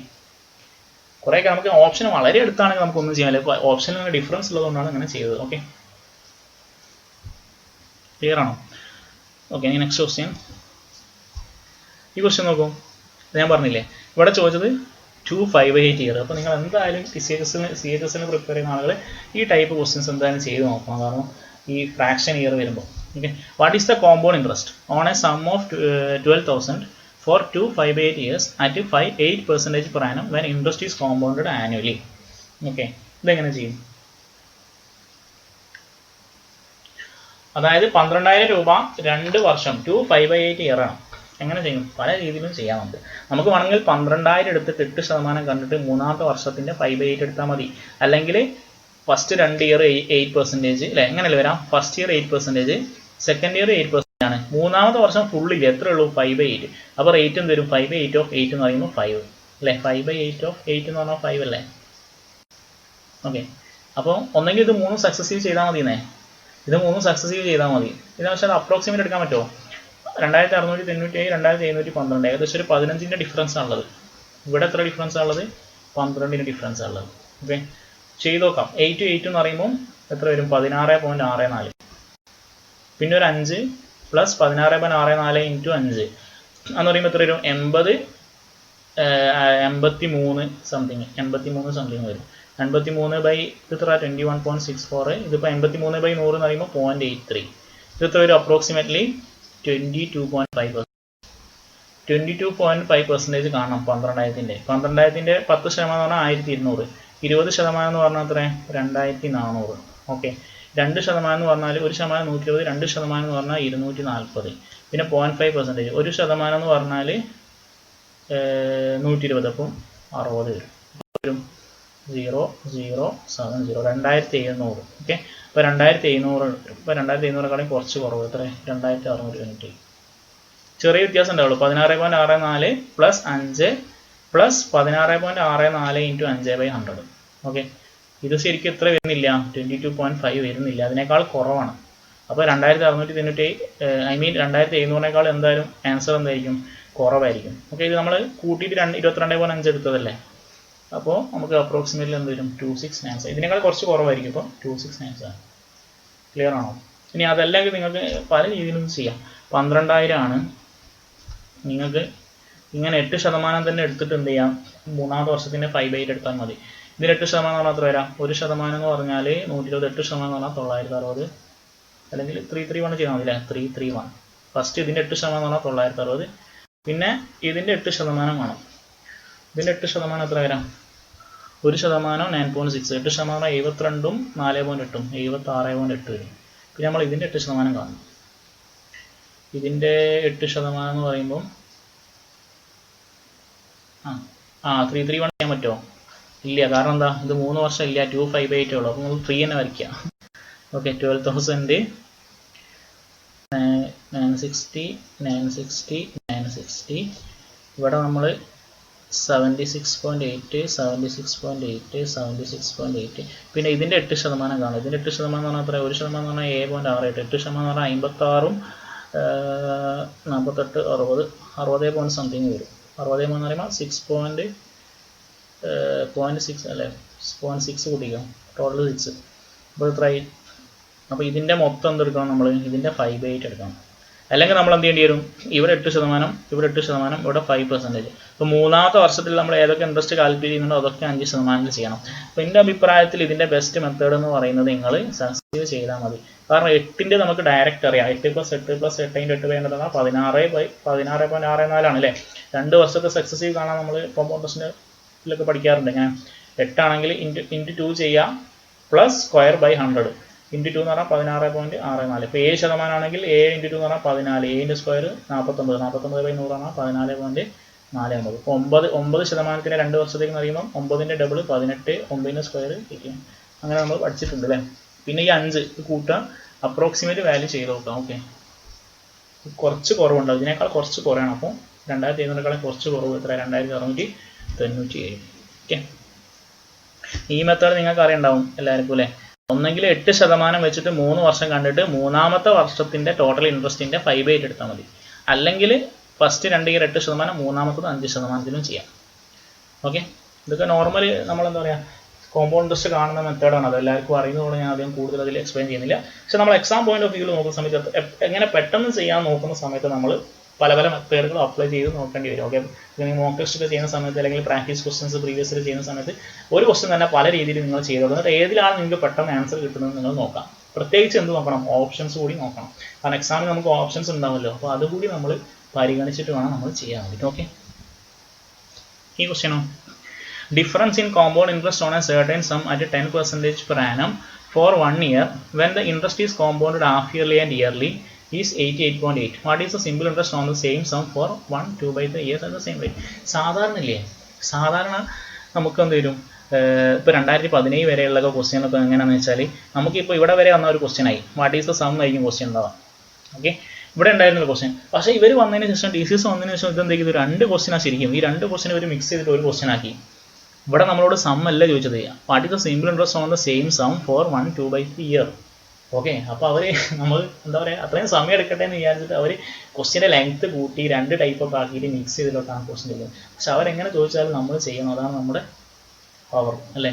കുറേയൊക്കെ നമുക്ക് ഓപ്ഷൻ വളരെ അടുത്താണെങ്കിൽ നമുക്കൊന്നും ചെയ്യാൻ പറ്റില്ല. ഇപ്പോൾ ഓപ്ഷനിൽ ഡിഫറൻസ് ഉള്ളതുകൊണ്ടാണ് അങ്ങനെ ചെയ്തത്. ഓക്കെ, ക്ലിയർ ആണോ? ഓക്കെ, ഇനി നെക്സ്റ്റ് ക്വസ്റ്റ്യൻ. ഈ ക്വസ്റ്റ്യൻ നോക്കൂ. ഞാൻ പറഞ്ഞില്ലേ ഇവിടെ ചോദിച്ചത് 258 ഇയർ. അപ്പോൾ നിങ്ങൾ എന്തായാലും CHSന് പ്രിപ്പയർ ചെയ്യുന്ന ആളുകൾ ഈ ടൈപ്പ് ക്വസ്റ്റ്യൻസ് എന്തായാലും ചെയ്ത് നോക്കണം. കാരണം ഈ ഫ്രാക്ഷൻ ഇയർ വരുമ്പോൾ. Okay, what is the compound interest on a sum of 12,000 for 258 years at 8% per annum when interest is compounded annually? Okay, ഇതെങ്ങനെ ചെയ്യും? അതായത് 12,000 രൂപ 2 വർഷം 258 ഇയർ ആണ്. എങ്ങനെ ചെയ്യും? പല രീതിയിലും ചെയ്യാറുണ്ട്. നമുക്ക് വേണമെങ്കിൽ 12,000 എടുത്തിട്ട് 8% കണ്ടിട്ട് മൂന്നാമത്തെ വർഷത്തിന്റെ 5/8 എടുത്താൽ മതി. അല്ലെങ്കിൽ ഫസ്റ്റ് 2 ഇയർ 8% അല്ലെ, എങ്ങനെയല്ലേ വരാം? ഫസ്റ്റ് ഇയർ 8%, സെക്കൻഡ് ഇയർ 8% ആണ്. മൂന്നാമത്തെ വർഷം ഫുള്ളില്ല, എത്ര ഉള്ളൂ? 5/8. അപ്പോൾ റേറ്റ് എന്ത് വരും? 5/8 of 8 എന്ന് പറയുമ്പോൾ 5 അല്ലേ? 5/8 of 8 എന്ന് പറഞ്ഞാൽ 5 അല്ലേ? ഓക്കെ, അപ്പോൾ ഒന്നെങ്കിൽ ഇത് 3 സക്സസീവ് ചെയ്താൽ മതിയെന്നേ. ഇത് 3 സക്സസീവ് ചെയ്താൽ മതി. ഇതിന് പക്ഷേ അപ്രോക്സിമേറ്റ് എടുക്കാൻ പറ്റുമോ? 2697, 2712, ഏകദേശം ഒരു 15ന്റെ ഡിഫറൻസ് ആണുള്ളത്. ഇവിടെ എത്ര ഡിഫറൻസ് ആണുള്ളത്? 12ന്റെ ഡിഫറൻസ് ആണുള്ളത്. ഓക്കെ, ചെയ്ത് നോക്കാം. 8 8 എന്ന് പറയുമ്പോൾ എത്ര വരും? 16.64. പിന്നെ ഒരു 5 + 16.64 × 5 എന്ന് പറയുമ്പോൾ എത്ര വരും? 83 സംതിങ്. 83 സംതിങ് വരും. 83 എത്ര? 21.64. ഇതിപ്പോൾ 83/100 എന്ന് പറയുമ്പോൾ 0.83. ഇത് എത്ര വരും? അപ്രോക്സിമേറ്റ്ലി 22.5%. 22.5% കാണണം 12,000ന്റെ. 12,000ന്റെ 10% എന്ന് പറഞ്ഞാൽ 1200. 20% എന്ന് പറഞ്ഞാൽ എത്ര? 2400. ഓക്കെ, 2% എന്ന് പറഞ്ഞാൽ 1% 120, 2% എന്ന് പറഞ്ഞാൽ 240. പിന്നെ 0.5%. 1% എന്ന് പറഞ്ഞാൽ 120. അപ്പം 60 വരും. 0070. 2700. ഓക്കെ, അപ്പോൾ 2700. ഇപ്പോൾ 2700ക്കാളും കുറച്ച് കുറവ്. എത്ര? 2600 യൂണിറ്റ്. ചെറിയ വ്യത്യാസം ഉണ്ടാവുള്ളൂ. 16.64 + 5 + 16.64 × 5/100. ഓക്കെ, ഇത് ശരിക്കും എത്ര വരുന്നില്ല? 22.5 വരുന്നില്ല. അതിനേക്കാൾ കുറവാണ്. അപ്പോൾ 2697, ഐ മീൻ 2700 എന്തായാലും ആൻസർ എന്തായിരിക്കും? കുറവായിരിക്കും. ഓക്കെ, ഇത് നമ്മൾ കൂട്ടിയിട്ട് 22.5 എടുത്തതല്ലേ. അപ്പോൾ നമുക്ക് അപ്രോക്സിമേറ്റ്ലി എന്ത് വരും? 2697. ഇതിനേക്കാൾ കുറച്ച് കുറവായിരിക്കും. ഇപ്പോൾ 2697. ക്ലിയർ ആണോ? ഇനി അതല്ലെങ്കിൽ നിങ്ങൾക്ക് പല രീതിയിലും ചെയ്യാം. 12,000 ആണ്. നിങ്ങൾക്ക് ഇങ്ങനെ 8% തന്നെ എടുത്തിട്ട് എന്ത് ചെയ്യാം? മൂന്നാമത്തെ വർഷത്തിൻ്റെ 5/8 എടുത്താൽ മതി. ഇതിന് 8% എന്ന് പറഞ്ഞാൽ എത്ര വരാം? 1% എന്ന് പറഞ്ഞാൽ 120. 8% എന്ന് പറഞ്ഞാൽ 960. അല്ലെങ്കിൽ 331 ചെയ്താൽ മതി അല്ലേ? 331. ഫസ്റ്റ് ഇതിൻ്റെ 8% എന്ന് പറഞ്ഞാൽ 960. പിന്നെ ഇതിൻ്റെ 8% വേണം. ഇതിൻ്റെ 8% എത്ര വരാം? 1% 9.6. 8% 72ഉം 4.8ഉം 76.8 വരും. പിന്നെ നമ്മൾ ഇതിൻ്റെ 8% കാണും. ഇതിൻ്റെ 8% എന്ന് പറയുമ്പോൾ 331 ചെയ്യാൻ പറ്റുമോ? ഇല്ല. കാരണം എന്താ? ഇത് 3 വർഷം ഇല്ല. 258 ഉള്ളൂ. അപ്പോൾ നമ്മൾ 3 തന്നെ വരയ്ക്കുക. ഓക്കെ, 12,000 960 960 960. ഇവിടെ നമ്മൾ 76.8 76.8 76.8. പിന്നെ ഇതിൻ്റെ 8% കാണും. ഇതിൻ്റെ 8% എന്ന് പറഞ്ഞാൽ എത്ര? 1% എന്ന് പറഞ്ഞാൽ 7.68. 8% എന്ന് പറഞ്ഞാൽ 56ഉം 48 60 60 സംതിങ് വരും. 60 എന്ന് പറയുമ്പോൾ 6.6 അല്ലേ? 0.6 കൂട്ടിക്കാം. ടോട്ടൽ 6. അപ്പോൾ ഇത്രയായി. അപ്പോൾ ഇതിൻ്റെ മൊത്തം എന്തെടുക്കണം? നമ്മൾ ഇതിൻ്റെ 5/8 എടുക്കണം. അല്ലെങ്കിൽ നമ്മൾ എന്ത് ചെയ്യേണ്ടി വരും? ഇവിടെ 8%, ഇവിടെ 8%, ഇവിടെ 5%. അപ്പോൾ മൂന്നാമത്തെ വർഷത്തിൽ നമ്മൾ ഏതൊക്കെ ഇൻട്രസ്റ്റ് കാൽക്കുലേറ്റ് ചെയ്യുന്നുണ്ടോ അതൊക്കെ 5% ചെയ്യണം. അപ്പോൾ എൻ്റെ അഭിപ്രായത്തിൽ ഇതിൻ്റെ ബെസ്റ്റ് മെത്തേഡ് എന്ന് പറയുന്നത് നിങ്ങൾ സക്സീവ് ചെയ്താൽ മതി. കാരണം 8ൻ്റെ നമുക്ക് ഡയറക്റ്റ് അറിയാം. 8 + 8 + 8 × 8 വേണ്ടതാണ് 16/16.64 അല്ലേ. 2 വർഷത്തെ സക്സസീവ് കാണാൻ നമ്മൾ കോമ്പൗണ്ട് ഇൻട്രസ്റ്റിലൊക്കെ പഠിക്കാറുണ്ട്. ഞാൻ 8 ആണെങ്കിൽ ഇൻറ്റു 2 ചെയ്യാം പ്ലസ് സ്ക്വയർ ബൈ 100 ഇൻറ്റു 2 എന്ന് പറഞ്ഞാൽ 16.64. ഇപ്പോൾ 7% ആണെങ്കിൽ 7 × 2 എന്ന് പറഞ്ഞാൽ 14, 7ൻ്റെ സ്ക്വയർ 49, 49/100 പറഞ്ഞാൽ 14.49. ഇപ്പോൾ 9% 2 വർഷത്തേക്ക് അറിയുമ്പോൾ 9ൻ്റെ ഡബിൾ 18, 9ൻ്റെ സ്ക്വയർ 18. അങ്ങനെ നമ്മൾ പഠിച്ചിട്ടുണ്ട് അല്ലേ. പിന്നെ ഈ 5 കൂട്ടുക, അപ്രോക്സിമേറ്റ് വാല്യൂ ചെയ്ത് നോക്കാം. ഓക്കെ, കുറച്ച് കുറവുണ്ടാവും, ഇതിനേക്കാൾ കുറച്ച് കുറയാണ്. അപ്പോൾ 2700 കുറച്ച് കുറവ് എത്ര? 2697. ഓക്കെ, ഈ മെത്തേഡ് നിങ്ങൾക്ക് അറിയുണ്ടാവും എല്ലാവർക്കും അല്ലേ. ഒന്നെങ്കിൽ 8% വെച്ചിട്ട് 3 വർഷം കണ്ടിട്ട് മൂന്നാമത്തെ വർഷത്തിൻ്റെ ടോട്ടൽ ഇൻട്രസ്റ്റിൻ്റെ 5/8 എടുത്താൽ മതി. അല്ലെങ്കിൽ ഫസ്റ്റ് 2 ഇയർ 8%, മൂന്നാമത്തത് 5%-ലും ചെയ്യാം. ഓക്കെ, ഇതൊക്കെ നോർമലി നമ്മളെന്താ പറയുക കോമ്പൗണ്ട് ഇൻട്രസ്റ്റ് കാണുന്ന മെത്തേഡാണ്. അത് എല്ലാവർക്കും അറിയുന്നതുകൊണ്ട് ഞാൻ അധികം കൂടുതൽ അതിൽ എക്സ്പ്ലെയിൻ ചെയ്യുന്നില്ല. പക്ഷെ നമ്മൾ എക്സാം പോയിന്റ് ഓഫ് വ്യൂവിൽ നോക്കുന്ന സമയത്ത് എങ്ങനെ പെട്ടെന്ന് ചെയ്യാൻ നോക്കുന്ന സമയത്ത് നമ്മൾ പല മെത്തേഡുകൾ അപ്ലൈ ചെയ്ത് നോക്കേണ്ടി വരും. ഓക്കെ, നിങ്ങൾ മോക്ക് ടെസ്റ്റ് ഒക്കെ ചെയ്യുന്ന സമയത്ത് അല്ലെങ്കിൽ പ്രാക്ടീസ് ക്വസ്റ്റൻസ് പ്രീവിയസ് ഇയർ ചെയ്യുന്ന സമയത്ത് ഒരു ക്വസ്റ്റൻ തന്നെ പല രീതിയിൽ നിങ്ങൾ ചെയ്ത് നോക്കുന്നത് ഏതിലാണ് നിങ്ങൾക്ക് പെട്ടെന്ന് ആൻസർ കിട്ടുന്നത് നിങ്ങൾ നോക്കാം. പ്രത്യേകിച്ച് എന്ത് നോക്കണം? ഓപ്ഷൻസ് കൂടി നോക്കണം. കാരണം എക്സാമിൽ നമുക്ക് ഓപ്ഷൻസ് ഉണ്ടാവുമല്ലോ, അപ്പോൾ അതുകൂടി നമ്മൾ പരിഗണിച്ചിട്ട് വേണം നമ്മൾ ചെയ്യാൻ വേണ്ടിയിട്ട്. ഓക്കെ, ഈ ക്വസ്റ്റ്യനോ difference in compound interest on a certain sum at 10% per annum for 1 year when the interest is compounded half yearly and yearly is 88.8. What is the simple interest on the same sum for 1, 2/3 years at the same rate? സാധാരണ നമുക്ക് എന്ത് വരും? ഇപ്പോൾ 2017 വരെയുള്ള question ഒക്കെ എങ്ങനെയാണെന്ന് വെച്ചാൽ നമുക്കിപ്പോൾ ഇവിടെ വരെ വന്ന ഒരു ക്വസ്റ്റ്യൻ ആയി വാട്ട് ഈസ് ദ സം ആയിരിക്കും ക്വസ്റ്റ്യൻ ഉണ്ടാവാം. ഓക്കെ, ഇവിടെ ഉണ്ടായിരുന്ന ക്വസ്റ്റ്യൻ. പക്ഷേ ഇവർ വന്നതിന് ശേഷം TCS വന്നതിന് ശേഷം ഇതെന്തെങ്കിലും 2 ക്വസ്റ്റ്യനാണ് ശരിക്കും. ഈ 2 ക്വസ്റ്റ്യൻ ഇവർ മിക്സ് ചെയ്തിട്ട് ഒരു ക്വസ്റ്റ്യൻ ആക്കി. ഇവിടെ നമ്മളോട് സം അല്ല ചോദിച്ചത്, what is the simple interest on the same sum for 1, 2/3 year. Okay, അപ്പോൾ അവർ നമ്മൾ എന്താ പറയുക അത്രയും സമയം എടുക്കട്ടെ എന്ന് വിചാരിച്ചിട്ട് അവർ ക്വസ്റ്റ്യൻ്റെ ലെങ്ത്ത് കൂട്ടി 2 ടൈപ്പൊക്കെ ആക്കിയിട്ട് മിക്സ് ചെയ്തിട്ടാണ് ക്വസ്റ്റ്യൻ ചെയ്യുന്നത്. പക്ഷെ അവരെങ്ങനെ ചോദിച്ചാലും നമ്മൾ ചെയ്യണം, അതാണ് നമ്മുടെ പവർ അല്ലേ.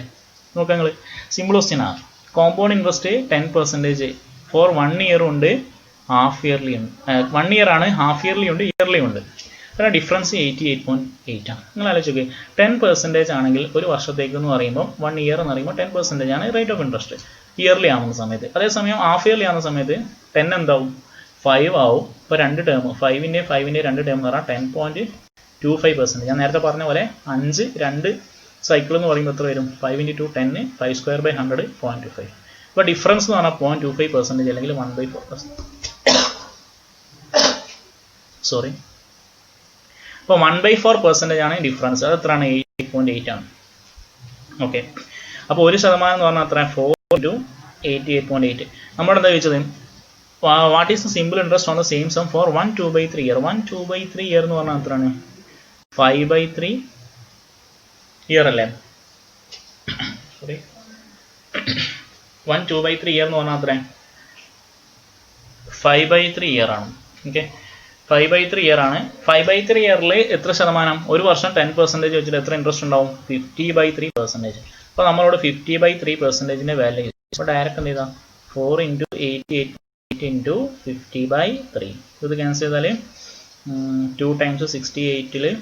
നോക്കാം, നിങ്ങൾ സിമ്പിൾ ക്വസ്റ്റ്യൻ ആണ്. കോമ്പൗണ്ട് ഇൻട്രസ്റ്റ് 10% ഫോർ 1 ഇയർ ഉണ്ട്, ഹാഫ് ഇയർലി ഉണ്ട്. 1 ഇയർ ആണ്, ഹാഫ് ഇയർലി ഉണ്ട്, ഇയർലി ഉണ്ട്. പിന്നെ ഡിഫറൻസ് 88.8 ആണ്. നിങ്ങൾ ആലോചിച്ച് നോക്കുക, 10% ആണെങ്കിൽ ഒരു വർഷത്തേക്ക് എന്ന് പറയുമ്പോൾ 1 ഇയർ എന്ന് പറയുമ്പോൾ 10% ആണ് റേറ്റ് ഓഫ് ഇൻട്രസ്റ്റ് ഇയർലി ആവുന്ന സമയത്ത്. അതേസമയം ഹാഫ് ഇയർലി ആവുന്ന സമയത്ത് 10 എന്താവും? 5 ആവും. ഇപ്പോൾ 2 ടേം 5ൻ്റെ 2 ടേം എന്ന് പറഞ്ഞാൽ 10.25%. ഞാൻ നേരത്തെ പറഞ്ഞ പോലെ 5 2 സൈക്കിൾ എന്ന് പറയുമ്പോൾ എത്ര വരും? 5 × 2 10, 5² 100 0.25. ഇപ്പോൾ ഡിഫറൻസ് എന്ന് പറഞ്ഞാൽ 0.25% അല്ലെങ്കിൽ 1/4%. സോറി, അപ്പോൾ 1/4% ആണ് ഡിഫറൻസ്. അത് എത്രയാണ്? 88.8 ആണ്. ഓക്കെ, അപ്പോൾ 1% എന്ന് പറഞ്ഞാൽ എത്ര? 4 × 88.8. നമ്മുടെ എന്താ ചോദിച്ചത്? What is the simple interest on the same sum for 1, 2/3 year. 1, 2/3 year എന്ന് പറഞ്ഞാൽ എത്രയാണ്? 5/3 ഇയർ അല്ലേ. സോറി, 1, 2/3 ഇയർ എന്ന് പറഞ്ഞാൽ എത്രയാണ്? 5/3 ഇയർ ആണ്. ഓക്കെ, 5/3 ഇയർ ആണ്. 5/3 ഇയറിൽ എത്ര ശതമാനം? ഒരു വർഷം 10% വെച്ചിട്ട് എത്ര ഇൻട്രസ്റ്റ് ഉണ്ടാവും? 50/3%. അപ്പോൾ നമ്മളോട് 50/3%ൻ്റെ വാല്യൂ ചെയ്തു. അപ്പോൾ ഡയറക്റ്റ് എന്ത് ചെയ്താൽ 4 × 88 × 50/3. ഇത് ക്യാൻസൽ ചെയ്താൽ 2 × 68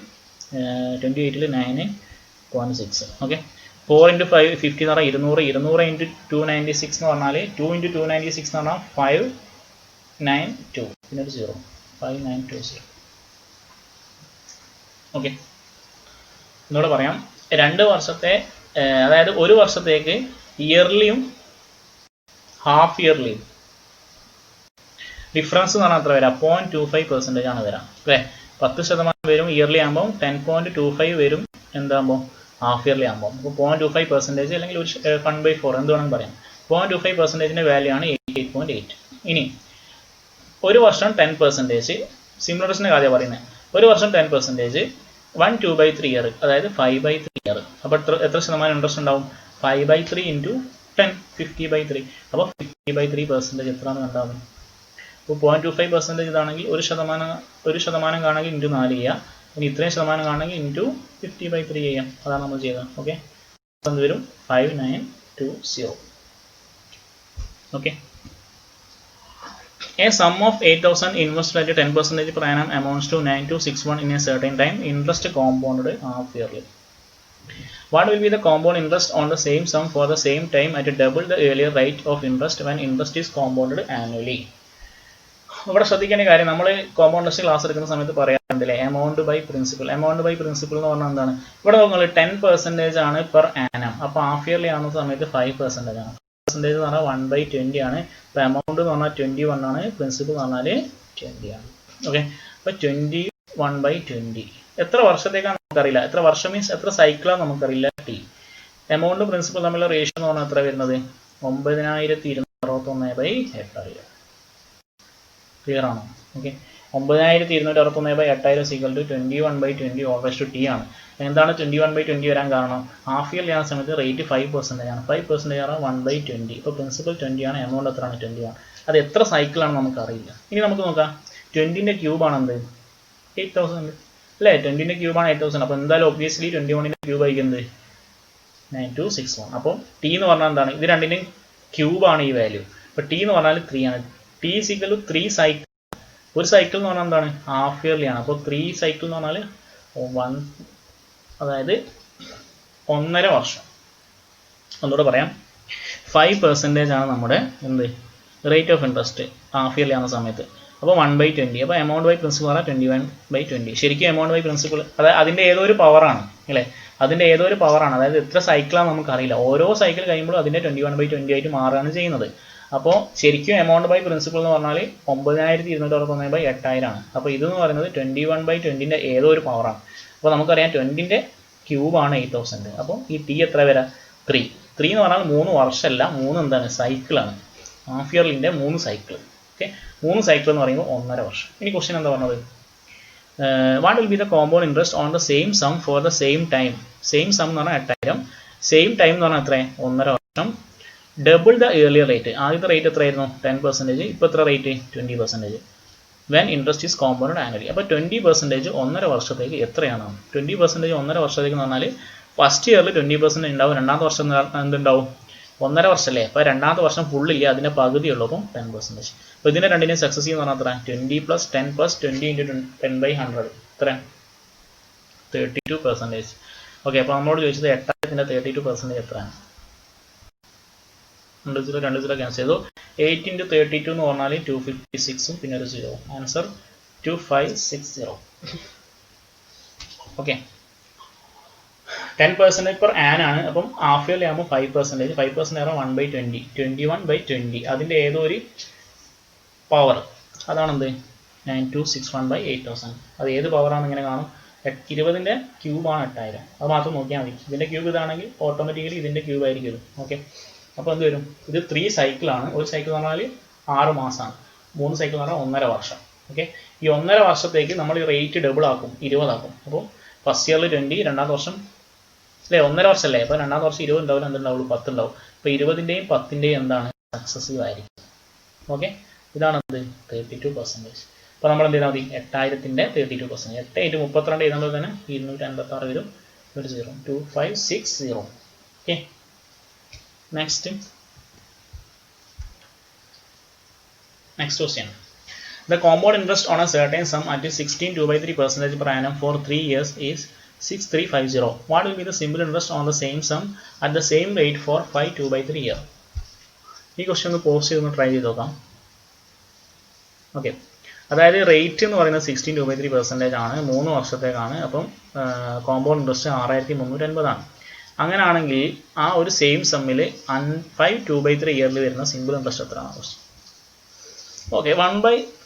28 9.6. ഓക്കെ, 4 × 5 50 എന്ന് പറഞ്ഞാൽ 200, 200 × 296 എന്ന് പറഞ്ഞാൽ 2 × 296 എന്ന് പറഞ്ഞാൽ 592, പിന്നെ ഒരു 0, 5920. ഓക്കെ, എന്നോട് പറയാം, 2 വർഷത്തെ അതായത് ഒരു വർഷത്തേക്ക് ഇയർലിയും ഹാഫ് ഇയർലിയും ഡിഫറൻസ് എന്ന് പറഞ്ഞാൽ എത്ര വരാം? 0.25% ആണ് വരാം അല്ലേ. 10% വരും ഇയർലി ആകുമ്പോൾ, 10.25 വരും എന്താകുമ്പോൾ? ഹാഫ് ഇയർലി ആകുമ്പോൾ. അപ്പോൾ 0.25% അല്ലെങ്കിൽ ഒരു 1/4 എന്ത് വേണമെങ്കിൽ പറയാം. 0.25%ൻ്റെ വാല്യൂ ആണ് 88.8. ഇനി ഒരു വർഷം 10%, സിമ്പിൾ ഇൻട്രസ്റ്റിൻ്റെ കാര്യമാണ് പറയുന്നത്. ഒരു വർഷം 10%, 1, 2/3 ഇയർ അതായത് 5/3 ഇയർ. അപ്പോൾ എത്ര ശതമാനം ഇൻട്രസ്റ്റ് ഉണ്ടാവും? 5/3 × 10, 50/3. അപ്പോൾ 50/3% എത്രയാണ് ഉണ്ടാവുന്നത്? ഇപ്പോൾ 0.25% ഇതാണെങ്കിൽ 1% കാണണമെങ്കിൽ ഇൻറ്റു 4 ചെയ്യുക. ഇനി ഇത്രയും ശതമാനം കാണണമെങ്കിൽ ഇൻറ്റു 50/3 ചെയ്യാം. അതാണ് നമ്മൾ ചെയ്തത്. ഓക്കെ, എന്ത് വരും? 5920. Okay, a sum of 8,000 invested at 10% per annum amounts to 9261 in a certain time. Interest compounded half yearly. What will be the compound interest on the same sum for the same time at double the earlier rate of interest when interest is compounded annually? ഇവിടെ ശ്രദ്ധിക്കേണ്ട കാര്യം, നമ്മൾ compound interest class എടുക്കുന്ന സമയത്ത് പറയാറുണ്ടല്ലേ, amount by principal. Amount by principal എന്ന് പറഞ്ഞാൽ എന്താണ്? ഇവിടെ നിങ്ങൾ 10% ആണ് പെർ ആനം. അപ്പോൾ ഹാഫ് ഇയർലി ആവുന്ന സമയത്ത് 5% ആണ്. പെർസെൻറ്റേജ് എന്ന് പറഞ്ഞാൽ 1/20 ആണ്. ഇപ്പോൾ എമൗണ്ട് എന്ന് പറഞ്ഞാൽ 21 ആണ്, പ്രിൻസിപ്പൽ എന്ന് പറഞ്ഞാൽ 20 ആണ്. ഓക്കെ, അപ്പോൾ 21/20 എത്ര വർഷത്തേക്കാണ് നമുക്കറിയില്ല. എത്ര വർഷം മീൻസ് എത്ര സൈക്കിളാണ് നമുക്കറിയില്ല. ടി എമൗണ്ട് പ്രിൻസിപ്പൽ തമ്മിലുള്ള റേഷ്യോ എന്ന് പറഞ്ഞാൽ എത്ര വരുന്നത്? 9261/8000. ക്ലിയർ ആണോ? ഓക്കെ, 9261/8000 21/20 ഓൾവേസ് ടു ടി ആണ്. എന്താണ് 21/20 വരാൻ കാരണം? ഹാഫ് ഇയർലി ആവുന്ന സമയത്ത് റേറ്റ് 5% ആണ്. 5% ആണ് 1/20. ഇപ്പോൾ പ്രിൻസിപ്പൽ 20 ആണ്, എമൗണ്ട് എത്രയാണ്? 20 ആണ്. അത് എത്ര സൈക്കിളാണ് നമുക്കറിയില്ല. ഇനി നമുക്ക് നോക്കാം. 20ന്റെ ക്യൂബാണ് എന്ത്? 8000 അല്ലേ? 20ന്റെ ക്യൂബാണ് 8000. അപ്പോൾ എന്തായാലും ഒബ്വിയസ്ലി 21ന്റെ ക്യൂബ് ആയിരിക്കുന്നത് 9261. അപ്പോൾ ടി എന്ന് പറഞ്ഞാൽ എന്താണ്? ഇത് രണ്ടിൻ്റെയും ക്യൂബാണ് ഈ വാല്യൂ. അപ്പോൾ ടി എന്ന് പറഞ്ഞാൽ 3 ആണ്. T equal to 3 cycle. ഒരു സൈക്കിൾ എന്ന് പറഞ്ഞാൽ എന്താണ്? ഹാഫ് ഇയർലി ആണ്. അപ്പോൾ 3 സൈക്കിൾ എന്ന് പറഞ്ഞാൽ 1, അതായത് 1.5 വർഷം. ഒന്നുകൂടെ പറയാം, 5% ആണ് നമ്മുടെ എന്ത് rate of interest half yearly ആവുന്ന സമയത്ത്. അപ്പോൾ 1/20. അപ്പോൾ എമൗണ്ട് ബൈ പ്രിൻസിപ്പൾ പറഞ്ഞാൽ 21/20. ശരിക്കും എമൗണ്ട് ബൈ പ്രിൻസിപ്പൾ അതായത് അതിൻ്റെ ഏതോ ഒരു പവറാണ് അല്ലേ? അതിൻ്റെ ഏതോ ഒരു പവറാണ്. അതായത് എത്ര സൈക്കിളാണ് നമുക്കറിയില്ല. ഓരോ സൈക്കിൾ കഴിയുമ്പോൾ അതിൻ്റെ 21/20 ആയിട്ട് മാറുകയാണ് ചെയ്യുന്നത്. അപ്പോൾ ശരിക്കും എമൗണ്ട് ബൈ പ്രിൻസിപ്പൾ എന്ന് പറഞ്ഞാൽ 9261/8000 ആണ്. അപ്പോൾ ഇതെന്ന് പറയുന്നത് 21/20ൻ്റെ ഏതോ ഒരു പവറാണ്. അപ്പോൾ നമുക്കറിയാം 20ൻ്റെ ക്യൂബാണ് 8000. അപ്പോൾ ഈ ടി എത്ര വരാം? 3 എന്ന് പറഞ്ഞാൽ 3 വർഷമല്ല, 3 എന്താണ്? സൈക്കിളാണ്. ഹാഫ് ഇയർലിൻ്റെ 3 സൈക്കിൾ. ഓക്കെ, 3 സൈക്കിൾ എന്ന് പറയുമ്പോൾ 1.5 വർഷം. ഇനി ക്വസ്റ്റ്യൻ എന്താ പറഞ്ഞത്? What will be the compound interest on the same sum for the same time. Same sum എന്ന് പറഞ്ഞാൽ 8000, സെയിം ടൈം എന്ന് പറഞ്ഞാൽ എത്ര? 1.5 വർഷം. Double the earlier rate. ആദ്യത്തെ റേറ്റ് എത്രയായിരുന്നു? 10%. ഇപ്പോൾ എത്ര rate? 20%. When interest is compounded annually. അപ്പോൾ 20% 1.5 വർഷത്തേക്ക് എത്രയാണ്? 20% 1.5 വർഷത്തേക്ക് എന്ന് പറഞ്ഞാൽ ഫസ്റ്റ് ഇയറിൽ 20% ഉണ്ടാവും. രണ്ടാമത്തെ വർഷം എന്തുണ്ടാവും? 1.5 വർഷമല്ലേ? അപ്പോൾ രണ്ടാമത്തെ വർഷം ഫുള്ളില്ല, അതിൻ്റെ പകുതിയുള്ളൂ. അപ്പം 10%. അപ്പോൾ ഇതിൻ്റെ രണ്ടിനും സക്സസ് എന്ന് പറഞ്ഞാൽ എത്ര? 20 + 10 + 20 × 10/100 എത്ര? 32%. ഓക്കെ, അപ്പോൾ നമ്മളോട് ചോദിച്ചത് 8000ൻ്റെ 32% എത്രയാണ്? 2 0 ക്യാൻസൽ ചെയ്തു. 8 × 32 എന്ന് പറഞ്ഞാൽ 256, പിന്നെ ഒരു 0. ആൻസർ 2560. ഓക്കെ, 10% പെർ ആൻ ആണ്. അപ്പം ഹാഫ് ഇയർലി ആകുമ്പോൾ 5%. 5% ആകുമ്പോൾ 1/20, 21/20. അതിൻ്റെ ഏതോ ഒരു പവർ, അതാണെന്ത്? 9261/8000. അത് ഏത് പവറാണ്? ഇങ്ങനെ കാണും. 20ൻ്റെ ക്യൂബാണ് 8000. അത് മാത്രം നോക്കിയാൽ മതി. ഇതിൻ്റെ ക്യൂബ് ഇതാണെങ്കിൽ ഓട്ടോമാറ്റിക്കലി ഇതിൻ്റെ ക്യൂബ് ആയിരിക്കും. ഓക്കെ, അപ്പോൾ എന്ത് വരും? ഇത് 3 സൈക്കിളാണ്. ഒരു സൈക്കിൾ എന്ന് പറഞ്ഞാൽ 6 മാസമാണ്. 3 സൈക്കിൾ എന്ന് പറഞ്ഞാൽ 1.5 വർഷം. ഓക്കെ, ഈ 1.5 വർഷത്തേക്ക് നമ്മൾ ഈ റേറ്റ് ഡബിൾ ആക്കും, 20 ആക്കും. അപ്പോൾ ഫസ്റ്റ് ഇയറിൽ 20, രണ്ടാമത്തെ വർഷം അല്ലേ 1.5 വർഷമല്ലേ? അപ്പോൾ രണ്ടാമത്തെ വർഷം 20 ഉണ്ടാവില്ല, എന്തുണ്ടാവുള്ളൂ? 10 ഉണ്ടാവും. അപ്പോൾ 20ൻ്റെയും 10ൻ്റെയും എന്താണ്? സക്സസീവ് ആയിരിക്കും. ഓക്കെ, ഇതാണ് എന്ത്? 32%. അപ്പോൾ നമ്മൾ എന്ത് ചെയ്താൽ മതി? 8000ൻ്റെ 32%. 8 × 32 എഴുതുമ്പോൾ തന്നെ 256 വരും. ഒരു 0, 2560. Okay, next question. The compound interest on a certain sum at 16.2/3% per annum for 3 years is 6350. What will be the simple interest on the same sum at the same rate for 5/2/3 year? ഈ question ഒന്ന് post ചെയ്തൊന്ന് try ചെയ്ത് നോക്കാം. Okay, അതായത് rate എന്ന് പറയുന്നത് 16.2/3% ആണ്. 3 വർഷത്തേക്കാണ്. അപ്പം കോമ്പൗണ്ട് ഇൻട്രസ്റ്റ് 6350 ആണ്. അങ്ങനെയാണെങ്കിൽ ആ ഒരു സെയിം സമ്മിൽ 5/2/3 ഇയറിൽ വരുന്ന സിമ്പിൾ ഇൻട്രസ്റ്റ് എത്രയാണ്? ഓക്കെ,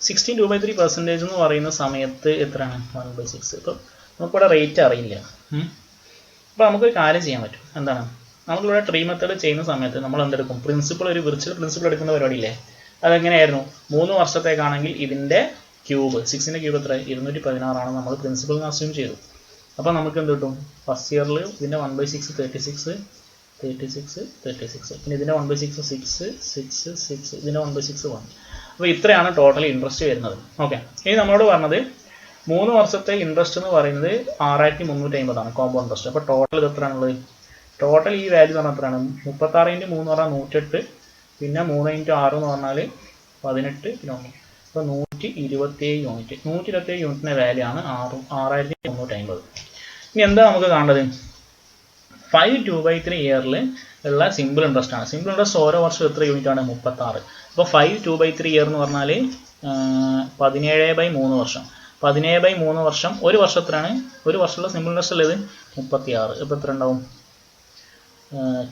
16.2/3% എന്ന് പറയുന്ന സമയത്ത് എത്രയാണ്? 1/6. ഇപ്പം നമുക്കിവിടെ റേറ്റ് അറിയില്ല. അപ്പോൾ നമുക്കൊരു കാര്യം ചെയ്യാൻ പറ്റും. എന്താണ്? നമുക്കിവിടെ ട്രീ മെത്തേഡ് ചെയ്യുന്ന സമയത്ത് നമ്മൾ എന്തെടുക്കും? പ്രിൻസിപ്പിൾ, ഒരു വിർച്വൽ പ്രിൻസിപ്പിൾ എടുക്കുന്ന പരിപാടിയില്ലേ? അതെങ്ങനെയായിരുന്നു? 3 വർഷത്തേക്കാണെങ്കിൽ ഇതിൻ്റെ ക്യൂബ്, 6ൻ്റെ ക്യൂബ് എത്ര? 216 ആണ് നമ്മൾ പ്രിൻസിപ്പിളിന് അസ്യൂം ചെയ്തു. അപ്പോൾ നമുക്ക് എന്ത് കിട്ടും? ഫസ്റ്റ് ഇയറിൽ ഇതിൻ്റെ 1/6 36, 36, 36. പിന്നെ ഇതിൻ്റെ 1/6 6, 6, 6. ഇതിൻ്റെ 1/6 1. അപ്പോൾ ഇത്രയാണ് ടോട്ടൽ ഇൻട്രസ്റ്റ് വരുന്നത്. ഓക്കെ, ഇനി നമ്മളോട് പറഞ്ഞത് 3 വർഷത്തെ ഇൻട്രസ്റ്റ് എന്ന് പറയുന്നത് 6350 ആണ് കോമ്പൗണ്ട് ഇൻട്രസ്റ്റ്. അപ്പോൾ ടോട്ടൽ ഇത് എത്രയാണുള്ളത്? ടോട്ടൽ ഈ വാല്യൂ എന്ന് പറഞ്ഞാൽ എത്രയാണ്? 36 × 3 എന്ന് പറഞ്ഞാൽ 108, പിന്നെ 3 × 6 എന്ന് പറഞ്ഞാൽ 18, പിന്നെ 1. അപ്പോൾ 127 യൂണിറ്റ്. 127 യൂണിറ്റിൻ്റെ വാല്യൂ ആണ് 6350. ഇനി എന്താ നമുക്ക് കാണേണ്ടത്? 5 2/3 ഇയറിൽ ഉള്ള സിമ്പിൾ ഇൻട്രസ്റ്റ് ആണ്. സിമ്പിൾ ഇൻട്രസ്റ്റ് ഓരോ വർഷം എത്ര യൂണിറ്റ് ആണ്? 36. അപ്പോൾ 5 2/3 ഇയർ എന്ന് പറഞ്ഞാൽ 17/3 വർഷം. 17/3 വർഷം, ഒരു വർഷം എത്രയാണ്? ഒരു വർഷമുള്ള സിമ്പിൾ ഇൻട്രസ്റ്റ് ഉള്ളത് 36. ഇപ്പോൾ എത്ര ഉണ്ടാവും?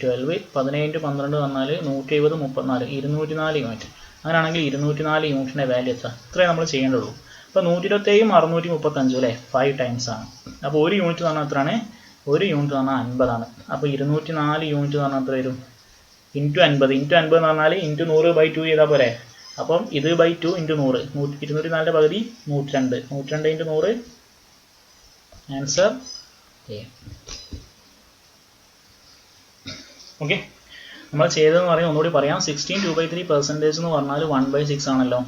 12 17 × 12 പറഞ്ഞാൽ 170 34 204 യൂണിറ്റ്. അങ്ങനെയാണെങ്കിൽ 204 യൂണിറ്റിൻ്റെ വാല്യൂ എത്ര? ഇത്രയും നമ്മൾ ചെയ്യേണ്ടുള്ളൂ. അപ്പോൾ 127 635 അല്ലേ, 5 ടൈംസ് ആണ്. അപ്പോൾ ഒരു യൂണിറ്റ് എന്ന് പറഞ്ഞാൽ എത്രയാണ്? ഒരു യൂണിറ്റ് എന്ന് പറഞ്ഞാൽ 50 ആണ്. അപ്പോൾ 204 യൂണിറ്റ് എന്ന് പറഞ്ഞാൽ എത്ര വരും? ഇൻറ്റു 50 എന്ന് പറഞ്ഞാൽ ഇൻറ്റു 100/2 ചെയ്താൽ പോരെ. അപ്പം ഇത് ബൈ 2 ഇൻറ്റു 100, 204 പകുതി 102, 102 ഇൻറ്റു 100, ആൻസർ എ. ഓക്കെ, നമ്മൾ ചെയ്തതെന്ന് പറയാം, ഒന്നുകൂടി പറയാം. 16 2/3% എന്ന് പറഞ്ഞാൽ 1/6 ആണല്ലോ.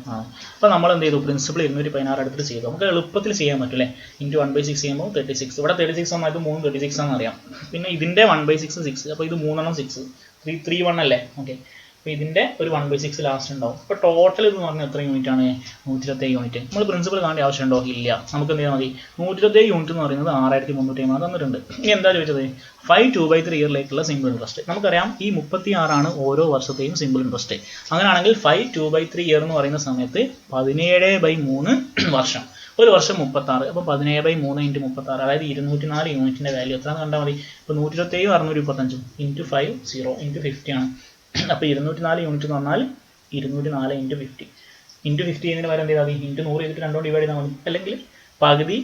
അപ്പോൾ നമ്മൾ എന്ത് ചെയ്തു? പ്രിൻസിപ്പിൾ 216 എടുത്തിട്ട് ചെയ്തു. നമുക്ക് എളുപ്പത്തിൽ ചെയ്യാൻ പറ്റും അല്ലേ? ഇൻറ്റു 1/6 ചെയ്യുമ്പോൾ 36. ഇവിടെ 36 ഒന്നായിട്ട് 3 36 ആണെന്ന് അറിയാം. പിന്നെ ഇതിൻ്റെ 1/6 6. അപ്പോൾ ഇത് 3 6 3 1 അല്ലേ? ഓക്കെ, അപ്പോൾ ഇതിൻ്റെ ഒരു 1/6 ലാസ്റ്റ് ഉണ്ടാവും. അപ്പോൾ ടോട്ടൽ ഇത് പറഞ്ഞാൽ എത്ര യൂണിറ്റ് ആണ്? 127 യൂണിറ്റ്. നമ്മൾ പ്രിൻസിപ്പിൾ കാണേണ്ട ആവശ്യമുണ്ടോ? ഇല്ല. നമുക്ക് എന്ത് ചെയ്താൽ മതി? 127 യൂണിറ്റ് എന്ന് പറയുന്നത് 6350 തന്നിട്ടുണ്ട്. ഇനി എന്താ ചോദിച്ചത്? 5 2/3 ഇയറിലേക്കുള്ള സിമ്പിൾ ഇൻട്രസ്റ്റ്. നമുക്കറിയാം ഈ 36 ആണ് ഓരോ വർഷത്തെയും സിമ്പിൾ ഇൻട്രസ്റ്റ്. അങ്ങനെയാണെങ്കിൽ 5 2/3 ഇയർ എന്ന് പറയുന്ന സമയത്ത് 17/3 വർഷം. ഒരു വർഷം 36. അപ്പോൾ 17/3 × 36, അതായത് 204 യൂണിറ്റിൻ്റെ വാല്യൂ എത്രയാണെന്ന് കണ്ടാൽ മതി. ഇപ്പോൾ 127 625 ഇൻറ്റു 5 0 ഇൻറ്റു 50 ആണ്. അപ്പോൾ 204 യൂണിറ്റ് എന്ന് പറഞ്ഞാൽ 204 ഇൻറ്റു 50. ഇൻറ്റു 50 ചെയ്യുന്നതിന് വരെ എന്ത് ചെയ്താൽ മതി? ഇൻറ്റു 100 ചെയ്തിട്ട് 2 ഡിവൈഡ് ചെയ്താൽ മതി. അല്ലെങ്കിൽ പകുതി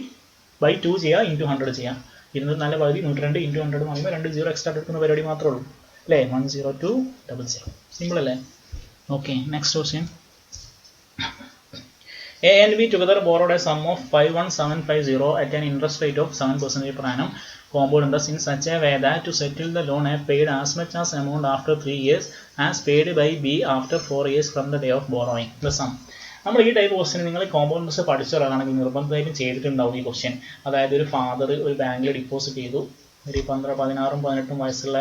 ബൈ 2 ചെയ്യുക, ഇൻറ്റു 100 ചെയ്യാം. 204 പകുതി 102 ഇൻറ്റു 100 എന്ന് പറയുമ്പോൾ 2 0 എക്സ്ട്രാ എടുക്കുന്ന പരിപാടി മാത്രമേ ഉള്ളൂ അല്ലേ? 10200. സിമ്പിൾ അല്ലേ? Okay, next question. A and B together borrowed a sum of 51750 at an interest rate of 7% per annum compound interest in such a way that to settle the loan A paid as much as amount after 3 years as paid by B after 4 years from the day of borrowing the sum. നമ്മൾ ഈ type question നിങ്ങൾ compound interest പഠിച്ച ഒരാളാണെങ്കിൽ നിർബന്ധമായിട്ടും ചെയ്തിട്ടുണ്ടാവും ഈ question. അതായത് ഒരു ഫാദർ ഒരു ബാങ്കിൽ ഡിപ്പോസിറ്റ് ചെയ്തു. ഒരു 16 18 വയസ്സുള്ള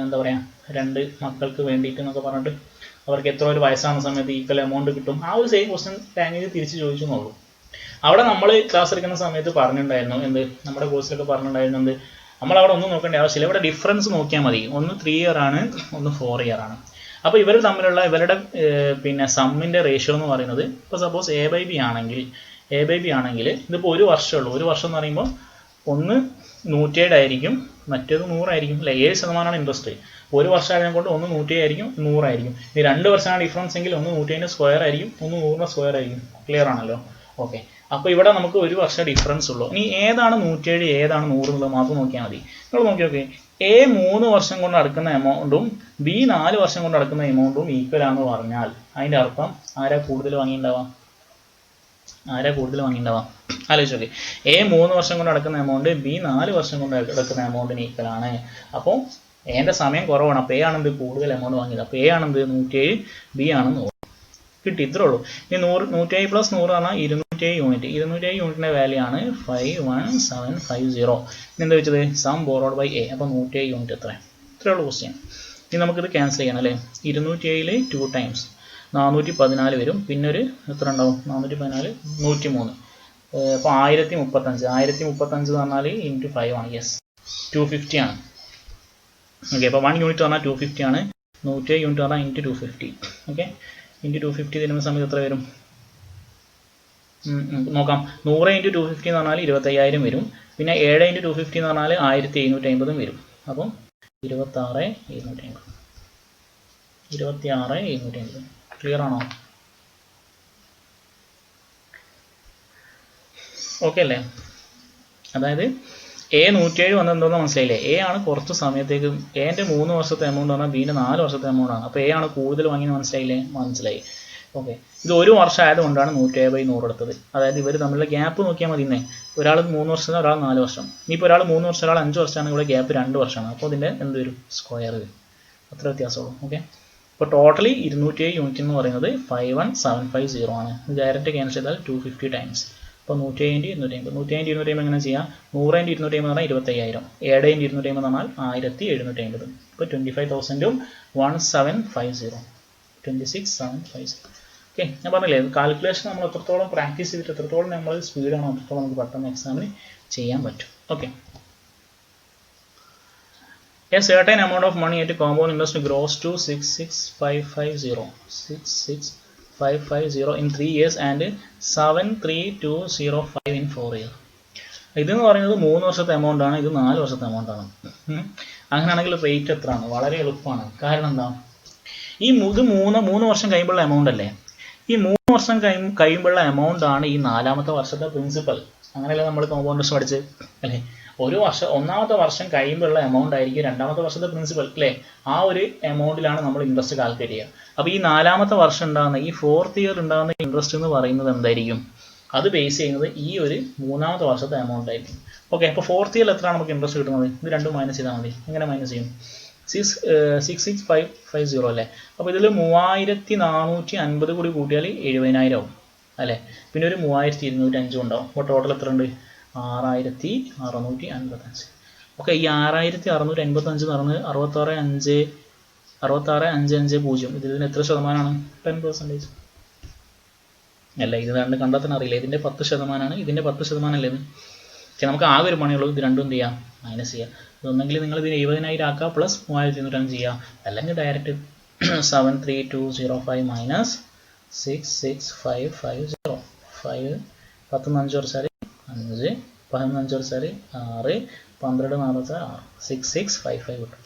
എന്താ പറയുക 2 മക്കൾക്ക് വേണ്ടിയിട്ട് എന്നൊക്കെ പറഞ്ഞിട്ട് അവർക്ക് എത്ര ഒരു വയസ്സാകുന്ന സമയത്ത് ഈക്വൽ എമൗണ്ട് കിട്ടും. ആ ഒരു സെയിം ക്വസ്റ്റ്യൻ ബാങ്കിൽ തിരിച്ച് ചോദിച്ചു എന്നുള്ളൂ. അവിടെ നമ്മൾ ക്ലാസ് എടുക്കുന്ന സമയത്ത് പറഞ്ഞിട്ടുണ്ടായിരുന്നു എന്ത്? നമ്മുടെ കോഴ്സിലൊക്കെ പറഞ്ഞിട്ടുണ്ടായിരുന്നു എന്ത്? നമ്മളവിടെ ഒന്നും നോക്കേണ്ട ആവശ്യമില്ല. ഇവിടെ ഡിഫറൻസ് നോക്കിയാൽ മതി. ഒന്ന് 3 ഇയർ ആണ്, ഒന്ന് 4 ഇയർ ആണ്. അപ്പോൾ ഇവർ തമ്മിലുള്ള ഇവരുടെ പിന്നെ സമ്മിൻ്റെ റേഷ്യോ എന്ന് പറയുന്നത്, ഇപ്പോൾ സപ്പോസ് A/B ആണെങ്കിൽ ഇതിപ്പോൾ ഒരു വർഷമുള്ളൂ. ഒരു വർഷം എന്ന് പറയുമ്പോൾ ഒന്ന് 107 ആയിരിക്കും, മറ്റേത് 100 ആയിരിക്കും അല്ലേ? 7% ഇൻട്രസ്റ്റ്. ഒരു വർഷം ആയതിനെ കൊണ്ട് ഒന്ന് 107 ആയിരിക്കും, 100 ആയിരിക്കും. ഈ 2 വർഷമാണ് ഡിഫറൻസ് എങ്കിൽ ഒന്ന് 107 സ്ക്വയർ ആയിരിക്കും, ഒന്ന് 100 സ്ക്വയർ ആയിരിക്കും. ക്ലിയർ ആണല്ലോ? ഓക്കെ, അപ്പോൾ ഇവിടെ നമുക്ക് ഒരു വർഷം ഡിഫറൻസ് ഉള്ളൂ. ഇനി ഏതാണ് 107 ഏതാണ് 100 എന്നുള്ളത് മാത്രം നോക്കിയാൽ മതി. നിങ്ങൾ നോക്കി നോക്കി, A 3 വർഷം കൊണ്ട് അടക്കുന്ന എമൗണ്ടും B 4 വർഷം കൊണ്ട് അടക്കുന്ന എമൗണ്ടും ഈക്വൽ ആണെന്ന് പറഞ്ഞാൽ അതിൻ്റെ അർത്ഥം ആരാ കൂടുതൽ വാങ്ങിയിട്ടുണ്ടാവാം? ആലോചിച്ച് നോക്കി. A 3 വർഷം കൊണ്ട് അടക്കുന്ന എമൗണ്ട് B 4 വർഷം കൊണ്ട് അടക്കുന്ന എമൗണ്ടിന് ഈക്വൽ ആണ്. അപ്പോൾ എൻ്റെ സമയം കുറവാണ്. അപ്പോൾ A ആണെന്ത് കൂടുതൽ എമൗണ്ട് വാങ്ങിയത്. അപ്പോൾ A ആണെന്ത് 107, B ആണ് 100. കിട്ടി, ഇത്രേ ഉള്ളൂ. ഇനി 107 + 100 പറഞ്ഞാൽ 207 യൂണിറ്റ്. 207 യൂണിറ്റിൻ്റെ വാല്യൂ ആണ് 51750. ഇനി എന്താ വെച്ചത്? Sum borrowed by A. അപ്പോൾ 107 യൂണിറ്റ് എത്ര? ഇത്രേ ഉള്ളൂ ക്വസ്റ്റ്യൻ. ഇനി നമുക്കിത് ക്യാൻസൽ ചെയ്യണം അല്ലേ? 207 2 ടൈംസ് 414 വരും. പിന്നെ ഒരു എത്ര ഉണ്ടാവും? 414 103. അപ്പോൾ 1035 എന്ന് പറഞ്ഞാൽ ഇൻറ്റു 5 ആണ്. യെസ്, 250 ആണ്. ഓക്കെ, അപ്പോൾ 1 യൂണിറ്റ് പറഞ്ഞാൽ 250 ആണ്. 107 യൂണിറ്റ് പറഞ്ഞാൽ ഇൻറ്റു 250. ഓക്കെ, ഇൻറ്റു 250 തരുന്ന സമയത്ത് എത്ര വരും നോക്കാം. 100 × 250 എന്ന് പറഞ്ഞാൽ 25000 വരും. പിന്നെ 7 × 250 എന്ന് പറഞ്ഞാൽ 1750 വരും. അപ്പം 26750. ക്ലിയർ ആണോ? ഓക്കെ അല്ലേ? അതായത് A 107 വന്നെന്തോന്ന് മനസ്സിലായില്ലേ? A ആണ് കുറച്ച് സമയത്തേക്ക്. എൻ്റെ 3 വർഷത്തെ എമൗണ്ട് പറഞ്ഞാൽ ബീൻ്റെ 4 വർഷത്തെ എമൗണ്ട് ആണ്. അപ്പോൾ A ആണ് കൂടുതൽ വാങ്ങിയെന്ന് മനസ്സിലായില്ലേ? മനസ്സിലായി. ഓക്കെ, ഇത് ഒരു വർഷം ആയതുകൊണ്ടാണ് 107/100 എടുത്തത്. അതായത് ഇവർ തമ്മിലുള്ള ഗ്യാപ്പ് നോക്കിയാൽ മതി. ഒരാൾ 3 വർഷം, ഒരാൾ 4 വർഷം. ഇനിയിപ്പോൾ ഒരാൾ 3 വർഷം, ഒരാൾ 5 വർഷമാണ്. ഇവിടെ ഗ്യാപ്പ് 2 വർഷമാണ്. അപ്പോൾ ഇതിൻ്റെ എന്ത് വരും? സ്ക്വയർ വരും. അത്ര വ്യത്യാസമുള്ളൂ. ഓക്കെ, അപ്പോൾ ടോട്ടലി 207 യൂണിറ്റ് എന്ന് പറയുന്നത് 51750 ആണ്. ഇത് ഡയറക്റ്റ് ക്യാൻസൽ ചെയ്താൽ 250 ടൈംസ്. അപ്പോൾ 107 × 250. 107 × 250 എങ്ങനെ ചെയ്യാം? 100 × 250 എന്ന് പറഞ്ഞാൽ 25000. 7 × 250 എന്ന് പറഞ്ഞാൽ 1750. ഇപ്പോൾ 25,000 1750. 26750. ഓക്കെ, ഞാൻ പറഞ്ഞില്ലേ കാൽക്കുലേഷൻ നമ്മൾ എത്രത്തോളം പ്രാക്ടീസ് ചെയ്തിട്ട് എത്രത്തോളം നമ്മൾ സ്പീഡാണോ അത്രത്തോളം നമുക്ക് പെട്ടെന്ന് എക്സാമിന് ചെയ്യാൻ പറ്റും. Okay, A certain amount of money at compound interest grows to 66550 in 3 years and 73205 in 4 years. ഇതെന്ന് പറയുന്നത് 3 വർഷത്തെ എമൗണ്ട് ആണ്, ഇത് 4 വർഷത്തെ എമൗണ്ട് ആണ്. അങ്ങനെയാണെങ്കിൽ റേറ്റ് എത്രയാണ്? വളരെ എളുപ്പമാണ്. കാരണം എന്താ, ഇത് മൂന്ന് വർഷം കഴിയുമ്പോഴുള്ള എമൗണ്ട് അല്ലേ? ഈ 3 വർഷം കഴിയുമ്പോഴുള്ള എമൗണ്ട് ആണ് ഈ 4ാമത്തെ വർഷത്തെ പ്രിൻസിപ്പൽ. അങ്ങനെയല്ലേ നമ്മൾ കോമ്പൗണ്ട് ഇൻട്രസ്റ്റ് പഠിച്ച് അല്ലേ? ഒന്നാമത്തെ വർഷം കഴിയുമ്പോഴുള്ള എമൗണ്ട് ആയിരിക്കും 2ാമത്തെ വർഷത്തെ പ്രിൻസിപ്പൽ അല്ലേ? ആ ഒരു എമൗണ്ടിലാണ് നമ്മൾ ഇൻട്രസ്റ്റ് കാൽക്കുലേറ്റ് ചെയ്യുക. അപ്പോൾ ഈ 4ാമത്തെ വർഷം ഉണ്ടാകുന്ന, ഈ 4th ഇയർ ഉണ്ടാകുന്ന ഇൻട്രസ്റ്റ് എന്ന് പറയുന്നത് എന്തായിരിക്കും? അത് ബേസ് ചെയ്യുന്നത് ഈ ഒരു 3ാമത്തെ വർഷത്തെ എമൗണ്ട് ആയിരിക്കും. ഓക്കെ, അപ്പോൾ 4th ഇയറിൽ എത്രയാണ് നമുക്ക് ഇൻട്രസ്റ്റ് കിട്ടുന്നത്? ഇത് രണ്ടും മൈനസ് ചെയ്താൽ മതി. എങ്ങനെ മൈനസ് ചെയ്യും? 66550 അല്ലേ? അപ്പോൾ ഇതിൽ 3450 കൂടി കൂട്ടിയാൽ 70000 ആവും അല്ലേ? പിന്നെ ഒരു 3205 ഉണ്ടാവും. അപ്പോൾ ടോട്ടൽ എത്ര ഉണ്ട്? 6655. ഓക്കെ, ഈ 6655 എന്ന് പറയുന്നത് 66,550. ഇതിന് എത്ര ശതമാനമാണ്? 10%. അല്ല, ഇത് രണ്ട് കണ്ടാൽ തന്നെ അറിയില്ല. ഇതിൻ്റെ 10%, ഇതിൻ്റെ 10% അല്ലേ ഇത്? പക്ഷേ നമുക്ക് ആകെ ഒരു പണിയുള്ളൂ, ഇത് രണ്ടും എന്ത് ചെയ്യാം? മൈനസ് ചെയ്യുക. ഇതൊന്നെങ്കിൽ നിങ്ങൾ ഇതിന് 70000 ആക്കുക പ്ലസ് 3205 ചെയ്യുക, അല്ലെങ്കിൽ ഡയറക്റ്റ് 73205 മൈനസ് 66550. 5 10 5 കുറച്ചാൽ 5, 15 കുറച്ചാൽ 6, 12 4 6, 6655 കിട്ടും.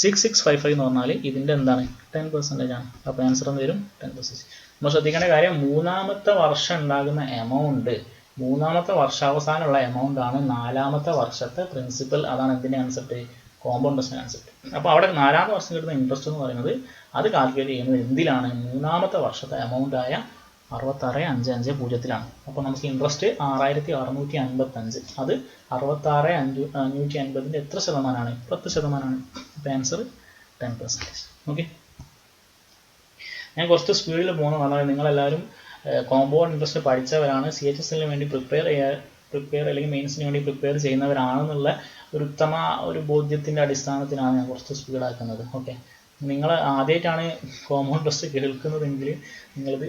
6655 എന്ന് പറഞ്ഞാൽ ഇതിൻ്റെ എന്താണ്? 10% ആണ്. അപ്പോൾ ആൻസർ എന്ത് വരും? 10%. നമ്മൾ ശ്രദ്ധിക്കേണ്ട കാര്യം, 3ാമത്തെ വർഷം ഉണ്ടാകുന്ന എമൗണ്ട്, 3ാമത്തെ വർഷാവസാനമുള്ള എമൗണ്ട് ആണ് 4ാമത്തെ വർഷത്തെ പ്രിൻസിപ്പൽ. അതാണ് എന്തിൻ്റെ കൺസെപ്റ്റ്? Compound interest concept. അപ്പോൾ അവിടെ 4ാമത്തെ വർഷം കിട്ടുന്ന ഇൻട്രസ്റ്റ് എന്ന് പറയുന്നത് അത് കാൽക്കുലേറ്റ് ചെയ്യുന്നത് എന്തിലാണ്? 3ാമത്തെ വർഷത്തെ എമൗണ്ട് ആയ 66,550 അപ്പോൾ നമുക്ക് ഇൻട്രസ്റ്റ് 6655. അത് 66,550 എത്ര ശതമാനമാണ്? 10%. അപ്പോൾ ആൻസർ 10%. ഓക്കെ, ഞാൻ കുറച്ച് സ്പീഡിൽ പോകുന്നതാണ്. നിങ്ങളെല്ലാവരും കോമ്പൗണ്ട് ഇൻട്രസ്റ്റ് പഠിച്ചവരാണ്, CHSL വേണ്ടി പ്രിപ്പയർ അല്ലെങ്കിൽ മെയിൻസിന് വേണ്ടി പ്രിപ്പയർ ചെയ്യുന്നവരാണെന്നുള്ള ഒരു ഉത്തമ ബോധ്യത്തിൻ്റെ അടിസ്ഥാനത്തിലാണ് ഞാൻ കുറച്ച് സ്പീഡാക്കുന്നത്. ഓക്കെ, നിങ്ങൾ ആദ്യമായിട്ടാണ് കോമ്പൗണ്ട് ഇൻട്രസ്റ്റ് കേൾക്കുന്നതെങ്കിൽ നിങ്ങൾക്ക്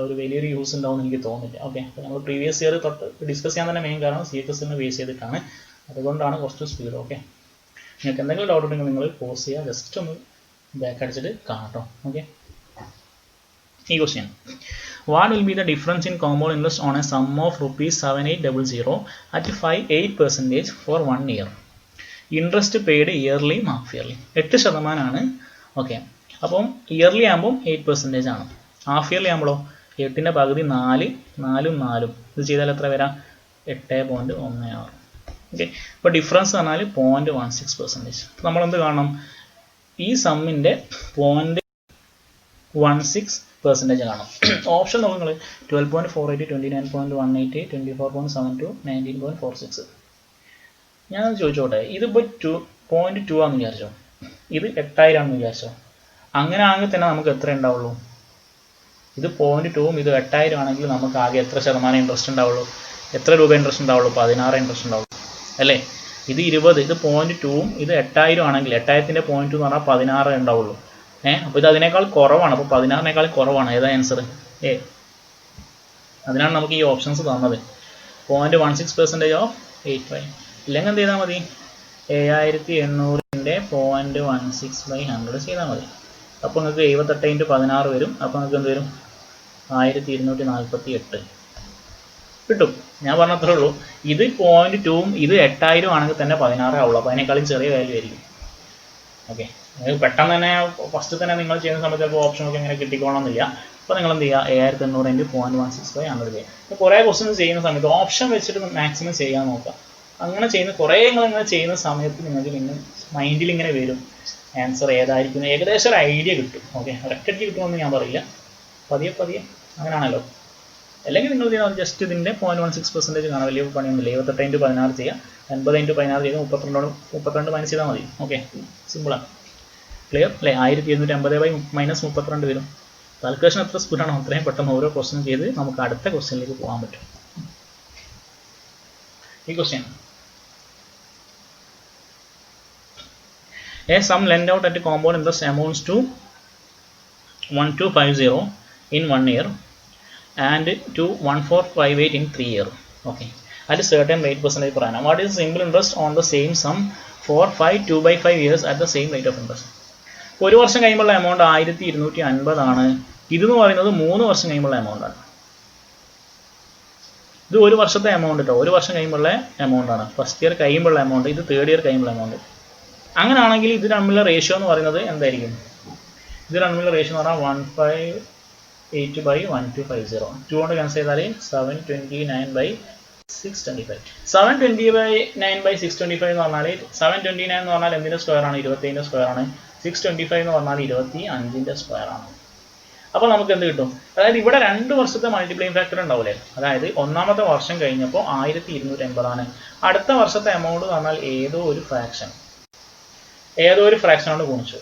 ഒരു വലിയൊരു യൂസ് ഉണ്ടാവുമെന്ന് എനിക്ക് തോന്നുന്നില്ല. ഓക്കെ, അപ്പോൾ നമ്മൾ പ്രീവിയസ് ഇയർ തൊട്ട് ഡിസ്കസ് ചെയ്യാൻ തന്നെ മെയിൻ കാരണം CHSL ബേസ് ചെയ്തിട്ടാണ്, അതുകൊണ്ടാണ് കുറച്ച് സ്പീഡ്. ഓക്കെ, നിങ്ങൾക്ക് എന്തെങ്കിലും ഡൗട്ട് ഉണ്ടെങ്കിൽ നിങ്ങൾ പോസ് ചെയ്യുക, ജസ്റ്റ് ഒന്ന് ബാക്ക് അടിച്ചിട്ട് കാണട്ടോ. ഓക്കെ, ഈ question, what will be the difference in compound interest on a sum of ₹7800 at 8% for 1 year? Interest paid yearly, half yearly. 8% okay, അപ്പം ഇയർലി ആകുമ്പം 8% ആണ്. ഹാഫ് ഇയർലി ആകുമ്പോഴോ 8ൻ്റെ പകുതി 4, 4ഉം 4ഉം. ഇത് ചെയ്താൽ എത്ര വരാം? 8.16. ഓക്കെ, ഇപ്പോൾ ഡിഫറൻസ് പറഞ്ഞാൽ 0.16%. നമ്മളെന്ത് കാണണം? ഈ സമ്മിൻ്റെ 0.16% കാണും. ഓപ്ഷൻ നോക്കുക നിങ്ങൾ, 12.48, 29.18, 24.72, 19.46. ഞാൻ ചോദിച്ചോട്ടെ, ഇതിപ്പോൾ 0.2 ആണെന്ന് വിചാരിച്ചോ, ഇത് 8000 ആണെന്ന് വിചാരിച്ചോ. അങ്ങനെ ആണെങ്കിൽ തന്നെ നമുക്ക് എത്ര ഉണ്ടാവുള്ളൂ? ഇത് 0.2ഉം ഇത് 8000 ആണെങ്കിൽ നമുക്ക് ആകെ എത്ര ശതമാനം ഇൻട്രസ്റ്റ് ഉണ്ടാവുള്ളൂ? എത്ര രൂപ ഇൻട്രസ്റ്റ് ഉണ്ടാവുള്ളൂ? 16 ഇൻട്രസ്റ്റ് ഉണ്ടാവുള്ളൂ അല്ലേ? ഇത് 20, ഇത് 0.2ഉം ഇത് 8000 ആണെങ്കിൽ 8000ൻ്റെ 0.2 എന്ന് പറഞ്ഞാൽ 16 ഉണ്ടാവുള്ളൂ. അപ്പോൾ ഇത് അതിനേക്കാൾ കുറവാണ്. അപ്പോൾ 16നേക്കാൾ കുറവാണ്. ഏതാ ആൻസർ? എ. അതിനാണ് നമുക്ക് ഈ ഓപ്ഷൻസ് തന്നത്. 0.16% ഓഫ് 8.5. ഇല്ലെങ്കിൽ എന്ത് ചെയ്താൽ മതി? 7800ൻ്റെ 0.16/100 ചെയ്താൽ മതി. അപ്പോൾ നിങ്ങൾക്ക് 78 × 16 വരും. അപ്പോൾ നിങ്ങൾക്ക് എന്ത് വരും? 1248 കിട്ടും. ഞാൻ പറഞ്ഞത്രേ ഉള്ളൂ. ഇത് 0.2ഉം ഇത് 8000 ആണെങ്കിൽ തന്നെ 16 ആവുള്ളൂ. അപ്പോൾ അതിനേക്കാളും ചെറിയ വാല്യൂ ആയിരിക്കും. ഓക്കെ, നിങ്ങൾക്ക് പെട്ടെന്ന് തന്നെ ഫസ്റ്റ് തന്നെ നിങ്ങൾ ചെയ്യുന്ന സമയത്ത് ചിലപ്പോൾ ഓപ്ഷനൊക്കെ ഇങ്ങനെ കിട്ടിക്കോണമെന്നില്ല. അപ്പോൾ നിങ്ങൾ എന്ത് ചെയ്യുക? 7800 × 0.16/100 ചെയ്യുക. അപ്പോൾ കുറേ ക്വസ്റ്റ്യൻസ് ചെയ്യുന്ന സമയത്ത് ഓപ്ഷൻ വെച്ചിട്ട് മാക്സിമം ചെയ്യാൻ നോക്കുക. അങ്ങനെ ചെയ്യുന്ന കുറേ നിങ്ങളിങ്ങനെ ചെയ്യുന്ന സമയത്ത് നിങ്ങൾക്ക് പിന്നെ മൈൻഡിൽ ഇങ്ങനെ വരും ആൻസർ ഏതായിരിക്കും, ഏകദേശം ഒരു ഐഡിയ കിട്ടും. ഓക്കെ, ഒരൊറ്റയ്ക്ക് കിട്ടുമെന്ന് ഞാൻ പറയില്ല, പതിയെ അങ്ങനെയാണല്ലോ. അല്ലെങ്കിൽ നിങ്ങൾ ജസ്റ്റ് ഇതിൻ്റെ 0.16% കാണാൻ വലിയ പണിയൊന്നുമില്ല. 78 × 16 ചെയ്യുക, 80 × 16 ചെയ്ത് 32 മൈനസ് ചെയ്താൽ മതി. ഓക്കെ, സിമ്പിളാണ്. ക്ലിയർ അല്ലേ? 1250 - 32 വരും. കാൽക്കുലേഷൻ എത്ര സ്പീഡാണോ അത്രയും പെട്ടെന്ന് ഓരോ ക്വസ്റ്റ്യൻ ചെയ്ത് നമുക്ക് അടുത്ത ക്വസ്റ്റ്യനിലേക്ക് പോകാൻ പറ്റും. ഈ question, a sum lent out at compound interest amounts to 1250 in 1 year and to 1458 in 3 years. Okay, at a certain rate percentage per annum. What is simple interest on the same sum for 5 2/5 years at the same rate of interest. ഒരു വർഷം കഴിയുമ്പോഴുള്ള amount 1250 ആണ്. ഇതെന്ന് പറയുന്നത് 3 വർഷം കഴിയുമ്പോഴുള്ള amount ആണ്. ഇത് ഒരു വർഷത്തെ എമൗണ്ട് കേട്ടോ, ഒരു വർഷം കഴിയുമ്പോഴുള്ള എമൗണ്ട് ആണ്. ഫസ്റ്റ് ഇയർ കഴിയുമ്പോഴുള്ള എമൗണ്ട്, ഇത് തേർഡ് ഇയർ കഴിയുമ്പോഴുള്ള എമൗണ്ട്. അങ്ങനെയാണെങ്കിൽ ഇത് തമ്മിലുള്ള റേഷ്യോ എന്ന് പറയുന്നത് എന്തായിരിക്കും? ഇത് തമ്മിലുള്ള റേഷ്യോ എന്ന് പറഞ്ഞാൽ 158/1250. 2 കൊണ്ട് ക്യാൻസൽ ചെയ്താൽ 729/625. 729/625 എന്ന് പറഞ്ഞാൽ 729 എന്ന് പറഞ്ഞാൽ എന്തിൻ്റെ സ്ക്വയർ ആണ്? 25ൻ്റെ സ്ക്വയർ ആണ്. 625 എന്ന് പറഞ്ഞാൽ 25ൻ്റെ സ്ക്വയർ ആണ്. അപ്പോൾ നമുക്ക് എന്ത് കിട്ടും? അതായത് ഇവിടെ 2 വർഷത്തെ മൾട്ടിപ്ലൈയിങ് ഫാക്ടർ ഉണ്ടാവില്ലേ? അതായത് ഒന്നാമത്തെ വർഷം കഴിഞ്ഞപ്പോൾ 1250 ആണ്. അടുത്ത വർഷത്തെ എമൗണ്ട് എന്ന് പറഞ്ഞാൽ ഏതോ ഒരു ഫ്രാക്ഷനോട് ഗുണിച്ചു.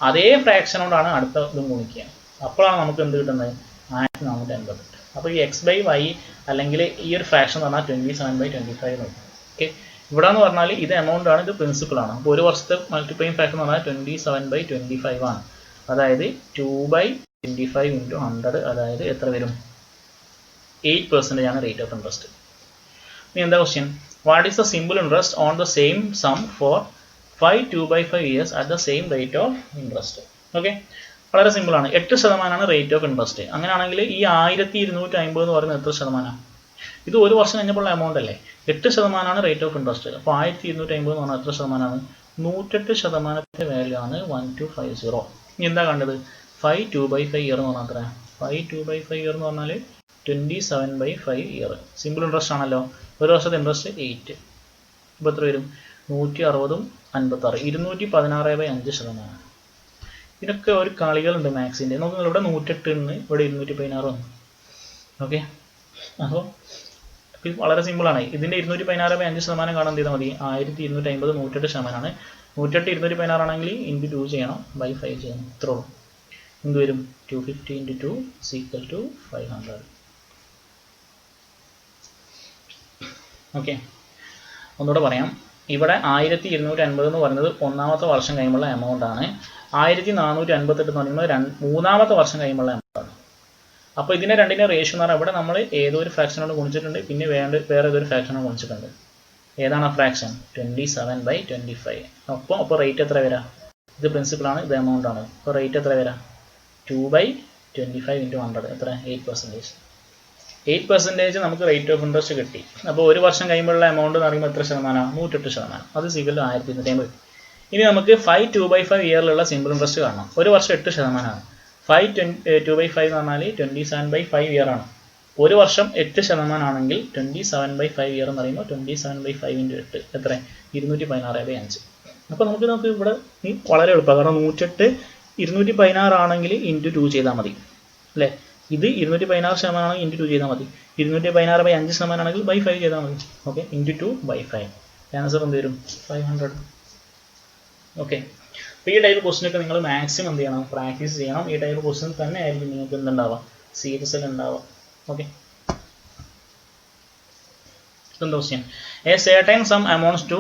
അതേ ഫ്രാക്ഷനോടാണ് അടുത്ത ഇതും ഗുണിക്കുക. അപ്പോഴാണ് നമുക്ക് എന്ത് കിട്ടുന്നത്? 1450. അപ്പോൾ ഈ x/y അല്ലെങ്കിൽ ഈ ഒരു ഫ്രാക്ഷൻ എന്ന് പറഞ്ഞാൽ 27/25 നോക്കും. ഓക്കെ, ഇവിടെ എന്ന് പറഞ്ഞാൽ ഇത് എമൗണ്ട് ആണ്, ഇത് പ്രിൻസിപ്പിൾ ആണ്. അപ്പോൾ ഒരു വർഷത്തെ മൾട്ടിപ്ലൈയിങ് ഫാക്ടർ എന്ന് പറഞ്ഞാൽ 27/25 ആണ്. അതായത് 2/25 × 100, അതായത് എത്ര വരും? 8% ആണ് റേറ്റ് ഓഫ് ഇൻട്രസ്റ്റ്. ഇനി എന്താ question? What is the simple interest on the same sum for 5 2/5 years at the same rate of interest? Okay, വളരെ സിമ്പിൾ ആണ്. 8% റേറ്റ് ഓഫ് ഇൻട്രസ്റ്റ്. അങ്ങനെയാണെങ്കിൽ ഈ 1250 എന്ന് പറയുന്നത് എത്ര ശതമാനമാണ്? ഇത് ഒരു വർഷം കഴിഞ്ഞപ്പോൾ എമൗണ്ട് അല്ലേ? 8% റേറ്റ് ഓഫ് ഇൻട്രസ്റ്റ്. അപ്പോൾ 1250 എന്ന് പറഞ്ഞാൽ എത്ര ശതമാനമാണ്? 108% വാല്യൂ ആണ് 1250. ഇനി എന്താ കണ്ടത്? 5 2/5 ഇയർ എന്ന് പറഞ്ഞാൽ എത്ര? 5 2/5 ഇയർ എന്ന് പറഞ്ഞാൽ 27/5 ഇയർ. സിമ്പിൾ ഇൻട്രസ്റ്റ് ആണല്ലോ. ഒരു വർഷത്തെ ഇൻട്രസ്റ്റ് 8. ഇപ്പോൾ എത്ര വരും? 160 56, 216/5%. ഇതിനൊക്കെ ഒരു കളികളുണ്ട് മാത്സിൻ്റെ. നമുക്ക് ഇവിടെ 108 ഉണ്ട്, ഇവിടെ 216 വന്നു. ഓക്കെ, അപ്പോൾ ഇത് വളരെ സിമ്പിളാണ്. ഇതിൻ്റെ 216/5% കാണാൻ ചെയ്താൽ മതി. 1250 108%. 108 216 ആണെങ്കിൽ ഇൻറ്റു 2 ചെയ്യണം, /5 ചെയ്യണം. ഇത്രേ ഉള്ളൂ. എന്ത് വരും? 250 × 2 = 500. ഓക്കെ, ഒന്നുകൂടെ പറയാം. ഇവിടെ 1250 എന്ന് പറയുന്നത് ഒന്നാമത്തെ വർഷം കഴിയുമ്പോഴുള്ള എമൗണ്ട് ആണ്. 1458 എന്ന് പറയുമ്പോൾ മൂന്നാമത്തെ വർഷം കഴിയുമ്പോഴുള്ള എമൗണ്ട് ആണ്. അപ്പോൾ ഇതിനെ രണ്ടിൻ്റെ റേഷ്യോ എന്ന് പറഞ്ഞാൽ ഇവിടെ നമ്മൾ ഏതോ ഒരു ഫ്രാക്ഷനോട് ഗുണിച്ചിട്ടുണ്ട്, പിന്നെ വേറെ ഏതൊരു ഫ്രാക്ഷനോട് ഗുണിച്ചിട്ടുണ്ട്. ഏതാണ് ആ ഫ്രാക്ഷൻ? 27/25. അപ്പോൾ റേറ്റ് എത്ര വരാം? ഇത് പ്രിൻസിപ്പിളാണ്, ഇത് എമൗണ്ട് ആണ്. അപ്പോൾ റേറ്റ് എത്ര വരാം? 2/25 × 100, എത്ര? 8%. 8% നമുക്ക് റേറ്റ് ഓഫ് ഇൻട്രസ്റ്റ് കിട്ടി. അപ്പോൾ ഒരു വർഷം കഴിയുമ്പോഴുള്ള എമൗണ്ട് എന്ന് പറയുമ്പോൾ എത്ര ശതമാനമാണ്? 108%. അത് = 1250. ഇനി നമുക്ക് 5 2/5 ഇയറിലുള്ള സിമ്പിൾ ഇൻട്രസ്റ്റ് കാണണം. ഒരു വർഷം 8%. 5 2/5 എന്ന് പറഞ്ഞാൽ 27/5 ഇയർ ആണ്. ഒരു വർഷം 8% ആണെങ്കിൽ 27/5 ഇയർ എന്ന് പറയുമ്പോൾ 27/5 × 8 എത്ര? 216/5. അപ്പോൾ നമുക്ക് ഇവിടെ വളരെ എളുപ്പമാണ്. കാരണം 108 216 ആണെങ്കിൽ ഇൻറ്റു 2 ചെയ്താൽ മതി അല്ലേ? ഇത് 216% ആണെങ്കിൽ ഇൻറ്റു 2 ചെയ്താൽ മതി. 216/5% ആണെങ്കിൽ /5 ചെയ്താൽ മതി. Okay, into 2/5. ആൻസർ എന്ത് വരും? 500. ഓക്കെ, അപ്പോൾ ഈ ടൈപ്പ് ക്വസ്റ്റ്യനൊക്കെ നിങ്ങൾ മാക്സിമം എന്ത് ചെയ്യണം? പ്രാക്ടീസ് ചെയ്യണം. ഈ ടൈപ്പ് ക്വസ്റ്റ്യൻ തന്നെ ആയിരിക്കും നിങ്ങൾക്ക് എന്തുണ്ടാവുക? സീരീസിൽ ഉണ്ടാവുക. Okay, question. A certain sum amounts to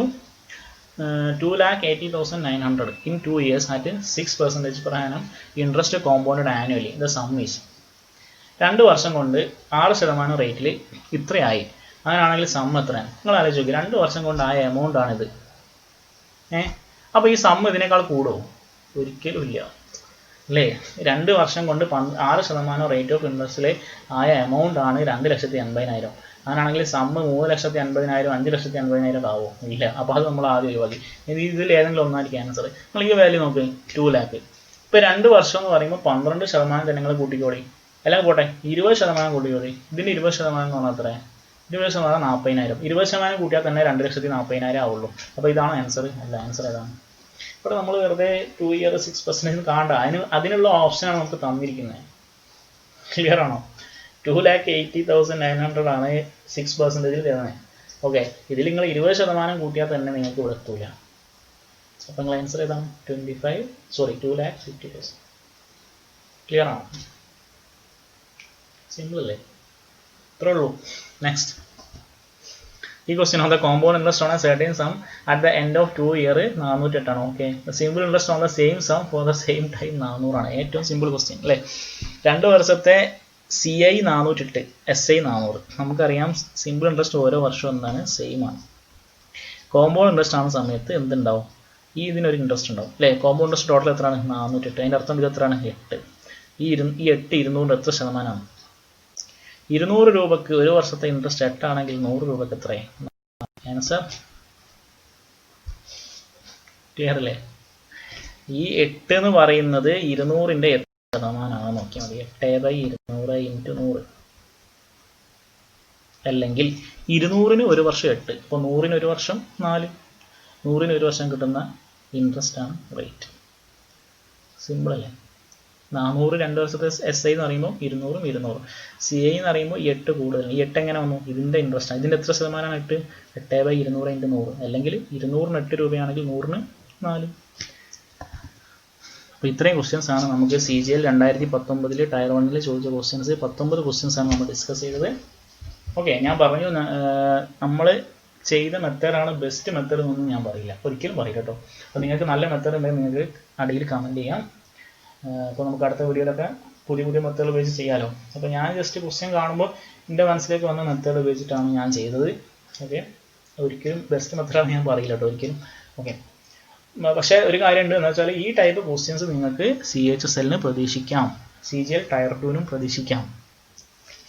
2,80,900 in 2 years at 6% per annum interest compounded annually. The sum is. 2 വർഷം കൊണ്ട് 6% റേറ്റിൽ ഇത്രയായി. അങ്ങനെയാണെങ്കിൽ സം എത്രയാണ്? നിങ്ങൾ ആലോചിച്ച് നോക്കി. 2 വർഷം കൊണ്ട് ആയ എമൗണ്ട് ആണിത്. അപ്പോൾ ഈ സം ഇതിനേക്കാൾ കൂടുമോ? ഒരിക്കലും ഇല്ല അല്ലേ? 2 വർഷം കൊണ്ട് 6% റേറ്റ് ഓഫ് ഇൻട്രസ്റ്റിൽ ആയ എമൗണ്ട് ആണ് 2,80,000. അങ്ങനെയാണെങ്കിൽ സം 3,80,000 5,80,000 ആവുമോ? ഇല്ല. അപ്പോൾ അത് നമ്മൾ ആദ്യം ഒഴിവാക്കി. ഇതിൽ ഏതെങ്കിലും ഒന്നായിരിക്കും ആൻസർ. നിങ്ങൾ ഈ വാല്യൂ നോക്കി, 2 lakh. ഇപ്പോൾ 2 വർഷം എന്ന് പറയുമ്പോൾ 12% തന്നെ നിങ്ങൾ കൂട്ടിക്കോളി. അല്ലെങ്കിൽ പോട്ടെ, 20% കൂട്ടിക്കോളി. ഇതിൻ്റെ 20% എന്ന് പറഞ്ഞാൽ എത്ര? 20% 40,000. 20% കൂട്ടിയാൽ തന്നെ 2,40,000 ആവുള്ളൂ. അപ്പോൾ ഇതാണ് ആൻസർ. അല്ല, ആൻസർ ഏതാണ്? ഇവിടെ നമ്മൾ വെറുതെ 2 year 6% കാണണ്ട. അതിനുള്ള ഓപ്ഷനാണ് നമുക്ക് തന്നിരിക്കുന്നത്. ക്ലിയർ ആണോ? 2,80,900 ആണ് 6% തരുന്നത്. ഓക്കെ, ഇതിൽ നിങ്ങൾ 20% കൂട്ടിയാൽ തന്നെ നിങ്ങൾക്ക് ഇവിടെ എത്തൂല. അപ്പോൾ നിങ്ങൾ ആൻസർ ഏതാണ്? 2,50,000. ക്ലിയർ ആണോ? സിമ്പിൾ അല്ലേ? ഇത്രേ ഉള്ളൂ. നെക്സ്റ്റ് ഈ question on the compound interest on a certain sum at the end of 2 year 408 ആണ്. Okay, simple interest on the same sum for the same time 400 ആണ്. ഏറ്റവും സിമ്പിൾ ക്വസ്റ്റ്യൻ അല്ലേ? 2 വർഷത്തെ CI 408, SI 400. നമുക്കറിയാം സിമ്പിൾ ഇൻട്രസ്റ്റ് ഓരോ വർഷവും എന്താണ്? Same ആണ്. കോമ്പൗണ്ട് ഇൻട്രസ്റ്റ് ആവുന്ന സമയത്ത് എന്തുണ്ടാവും? ഇതിനൊരു ഇൻട്രസ്റ്റ് ഉണ്ടാവും അല്ലേ? കോമ്പൗണ്ട് ഇൻട്രസ്റ്റ് ടോട്ടൽ എത്രയാണ്? 408. അതിൻ്റെ അർത്ഥം ഇത് എത്രയാണ്? 8. ഈ 8 200 എത്ര ശതമാനമാണ്? 200 രൂപക്ക് ഒരു വർഷത്തെ ഇൻട്രസ്റ്റ് 8 ആണെങ്കിൽ 100 രൂപക്ക് എത്രയായി? ആൻസർ ക്ലിയർ അല്ലേ? ഈ 8 എന്ന് പറയുന്നത് 200ന്റെ എത്ര ശതമാനമാണെന്ന് നോക്കിയാൽ മതി. 8/200 × 100 അല്ലെങ്കിൽ 200ന് ഒരു വർഷം 8. ഇപ്പോൾ 100ന് ഒരു വർഷം 4. 100ന് ഒരു വർഷം കിട്ടുന്ന ഇൻട്രസ്റ്റ് ആണ് റേറ്റ്. സിമ്പിൾ അല്ലേ? 400 2 വർഷത്തെ SI എന്ന് പറയുമ്പോൾ 200ഉം 200. CI എന്ന് പറയുമ്പോൾ 8 കൂടുതൽ. ഈ 8 എങ്ങനെ വന്നു? ഇതിൻ്റെ ഇൻട്രസ്റ്റ് ആണ്. ഇതിൻ്റെ എത്ര ശതമാനമാണ് 8? 8/200 × 100 അല്ലെങ്കിൽ 200ന് 8 രൂപയാണെങ്കിൽ 100ന് 4. അപ്പോൾ ഇത്രയും ക്വസ്റ്റ്യൻസ് ആണ് നമുക്ക് CGL 2019 ടയർ 1 ചോദിച്ച ക്വസ്റ്റ്യൻസ്. 19 ക്വസ്റ്റ്യൻസ് ആണ് നമ്മൾ ഡിസ്കസ് ചെയ്തത്. ഓക്കെ, ഞാൻ പറഞ്ഞു നമ്മൾ ചെയ്ത മെത്തേഡാണ് ബെസ്റ്റ് മെത്തേഡ് എന്നൊന്നും ഞാൻ പറയില്ല, ഒരിക്കലും പറയില്ല കേട്ടോ. അപ്പോൾ നിങ്ങൾക്ക് നല്ല മെത്തേഡ് ഉണ്ടെങ്കിൽ നിങ്ങൾക്ക് അടിയിൽ കമൻറ്റ് ചെയ്യാം. അപ്പോൾ നമുക്ക് അടുത്ത വീഡിയോയിലൊക്കെ പുതിയ പുതിയ മെത്തേഡ് ഉപയോഗിച്ച് ചെയ്യാമല്ലോ. അപ്പോൾ ഞാൻ ജസ്റ്റ് ക്വസ്റ്റ്യൻ കാണുമ്പോൾ എൻ്റെ മനസ്സിലേക്ക് വന്ന മെത്തേഡ് ഉപയോഗിച്ചിട്ടാണ് ഞാൻ ചെയ്തത്. ഓക്കെ, ഒരിക്കലും ബെസ്റ്റ് മെത്തേഡാണ് ഞാൻ പറയില്ല കേട്ടോ, ഒരിക്കലും. ഓക്കെ, പക്ഷേ ഒരു കാര്യമുണ്ട് എന്ന് വെച്ചാൽ ഈ ടൈപ്പ് ക്വസ്റ്റ്യൻസ് നിങ്ങൾക്ക് CHSL പ്രതീക്ഷിക്കാം, CGL ടയർ 2നും പ്രതീക്ഷിക്കാം.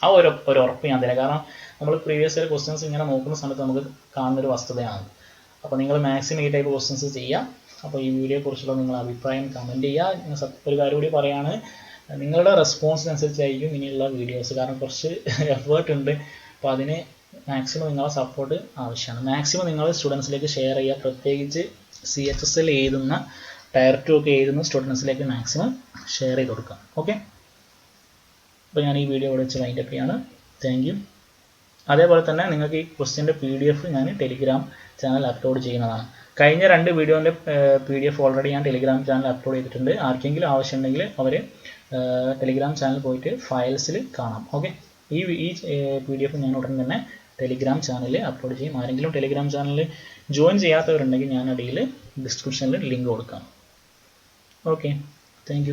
ആ ഒരു ഉറപ്പ് ഞാൻ തരാം. കാരണം നമ്മൾ പ്രീവിയസ് ഇയർ ക്വസ്റ്റ്യൻസ് ഇങ്ങനെ നോക്കുന്ന സമയത്ത് നമുക്ക് കാണുന്നൊരു വസ്തുതയാണ്. അപ്പോൾ നിങ്ങൾ മാക്സിമം ഈ ടൈപ്പ് ക്വസ്റ്റ്യൻസ് ചെയ്യാം. അപ്പോൾ ഈ വീഡിയോയെക്കുറിച്ചുള്ള നിങ്ങളുടെ അഭിപ്രായം കമൻറ്റ് ചെയ്യുക. ഒരു കാര്യം കൂടി പറയുകയാണ്, നിങ്ങളുടെ റെസ്പോൺസിനനുസരിച്ചായിരിക്കും ഇനിയുള്ള വീഡിയോസ്. കാരണം കുറച്ച് എഫേർട്ട് ഉണ്ട്. അപ്പോൾ അതിന് മാക്സിമം നിങ്ങളുടെ സപ്പോർട്ട് ആവശ്യമാണ്. മാക്സിമം നിങ്ങൾ സ്റ്റുഡൻസിലേക്ക് ഷെയർ ചെയ്യുക. പ്രത്യേകിച്ച് CHSL എഴുതുന്ന ടയർ 2 ഒക്കെ എഴുതുന്ന സ്റ്റുഡൻസിലേക്ക് മാക്സിമം ഷെയർ ചെയ്ത് കൊടുക്കാം. ഓക്കെ, അപ്പോൾ ഞാൻ ഈ വീഡിയോ ഇവിടെ വെച്ച് വൈൻഡപ്പ് ചെയ്യാണ്. Thank you. അതേപോലെ തന്നെ നിങ്ങൾക്ക് ഈ ക്വസ്റ്റ്യൻ്റെ PDF ഞാൻ ടെലിഗ്രാം ചാനൽ അപ്ലോഡ് ചെയ്യുന്നതാണ്. കഴിഞ്ഞ 2 വീഡിയോൻ്റെ PDF ഓൾറെഡി ഞാൻ ടെലിഗ്രാം ചാനൽ അപ്ലോഡ് ചെയ്തിട്ടുണ്ട്. ആർക്കെങ്കിലും ആവശ്യമുണ്ടെങ്കിൽ അവർ ടെലിഗ്രാം ചാനൽ പോയിട്ട് ഫയൽസിൽ കാണാം. ഓക്കെ, ഈ PDF ഞാൻ ഉടൻ തന്നെ ടെലിഗ്രാം ചാനലിൽ അപ്ലോഡ് ചെയ്യും. ആരെങ്കിലും ടെലിഗ്രാം ചാനലിൽ ജോയിൻ ചെയ്യാത്തവരുണ്ടെങ്കിൽ ഞാൻ അടിയിൽ ഡിസ്ക്രിപ്ഷനിൽ ലിങ്ക് കൊടുക്കാം. Okay, thank you.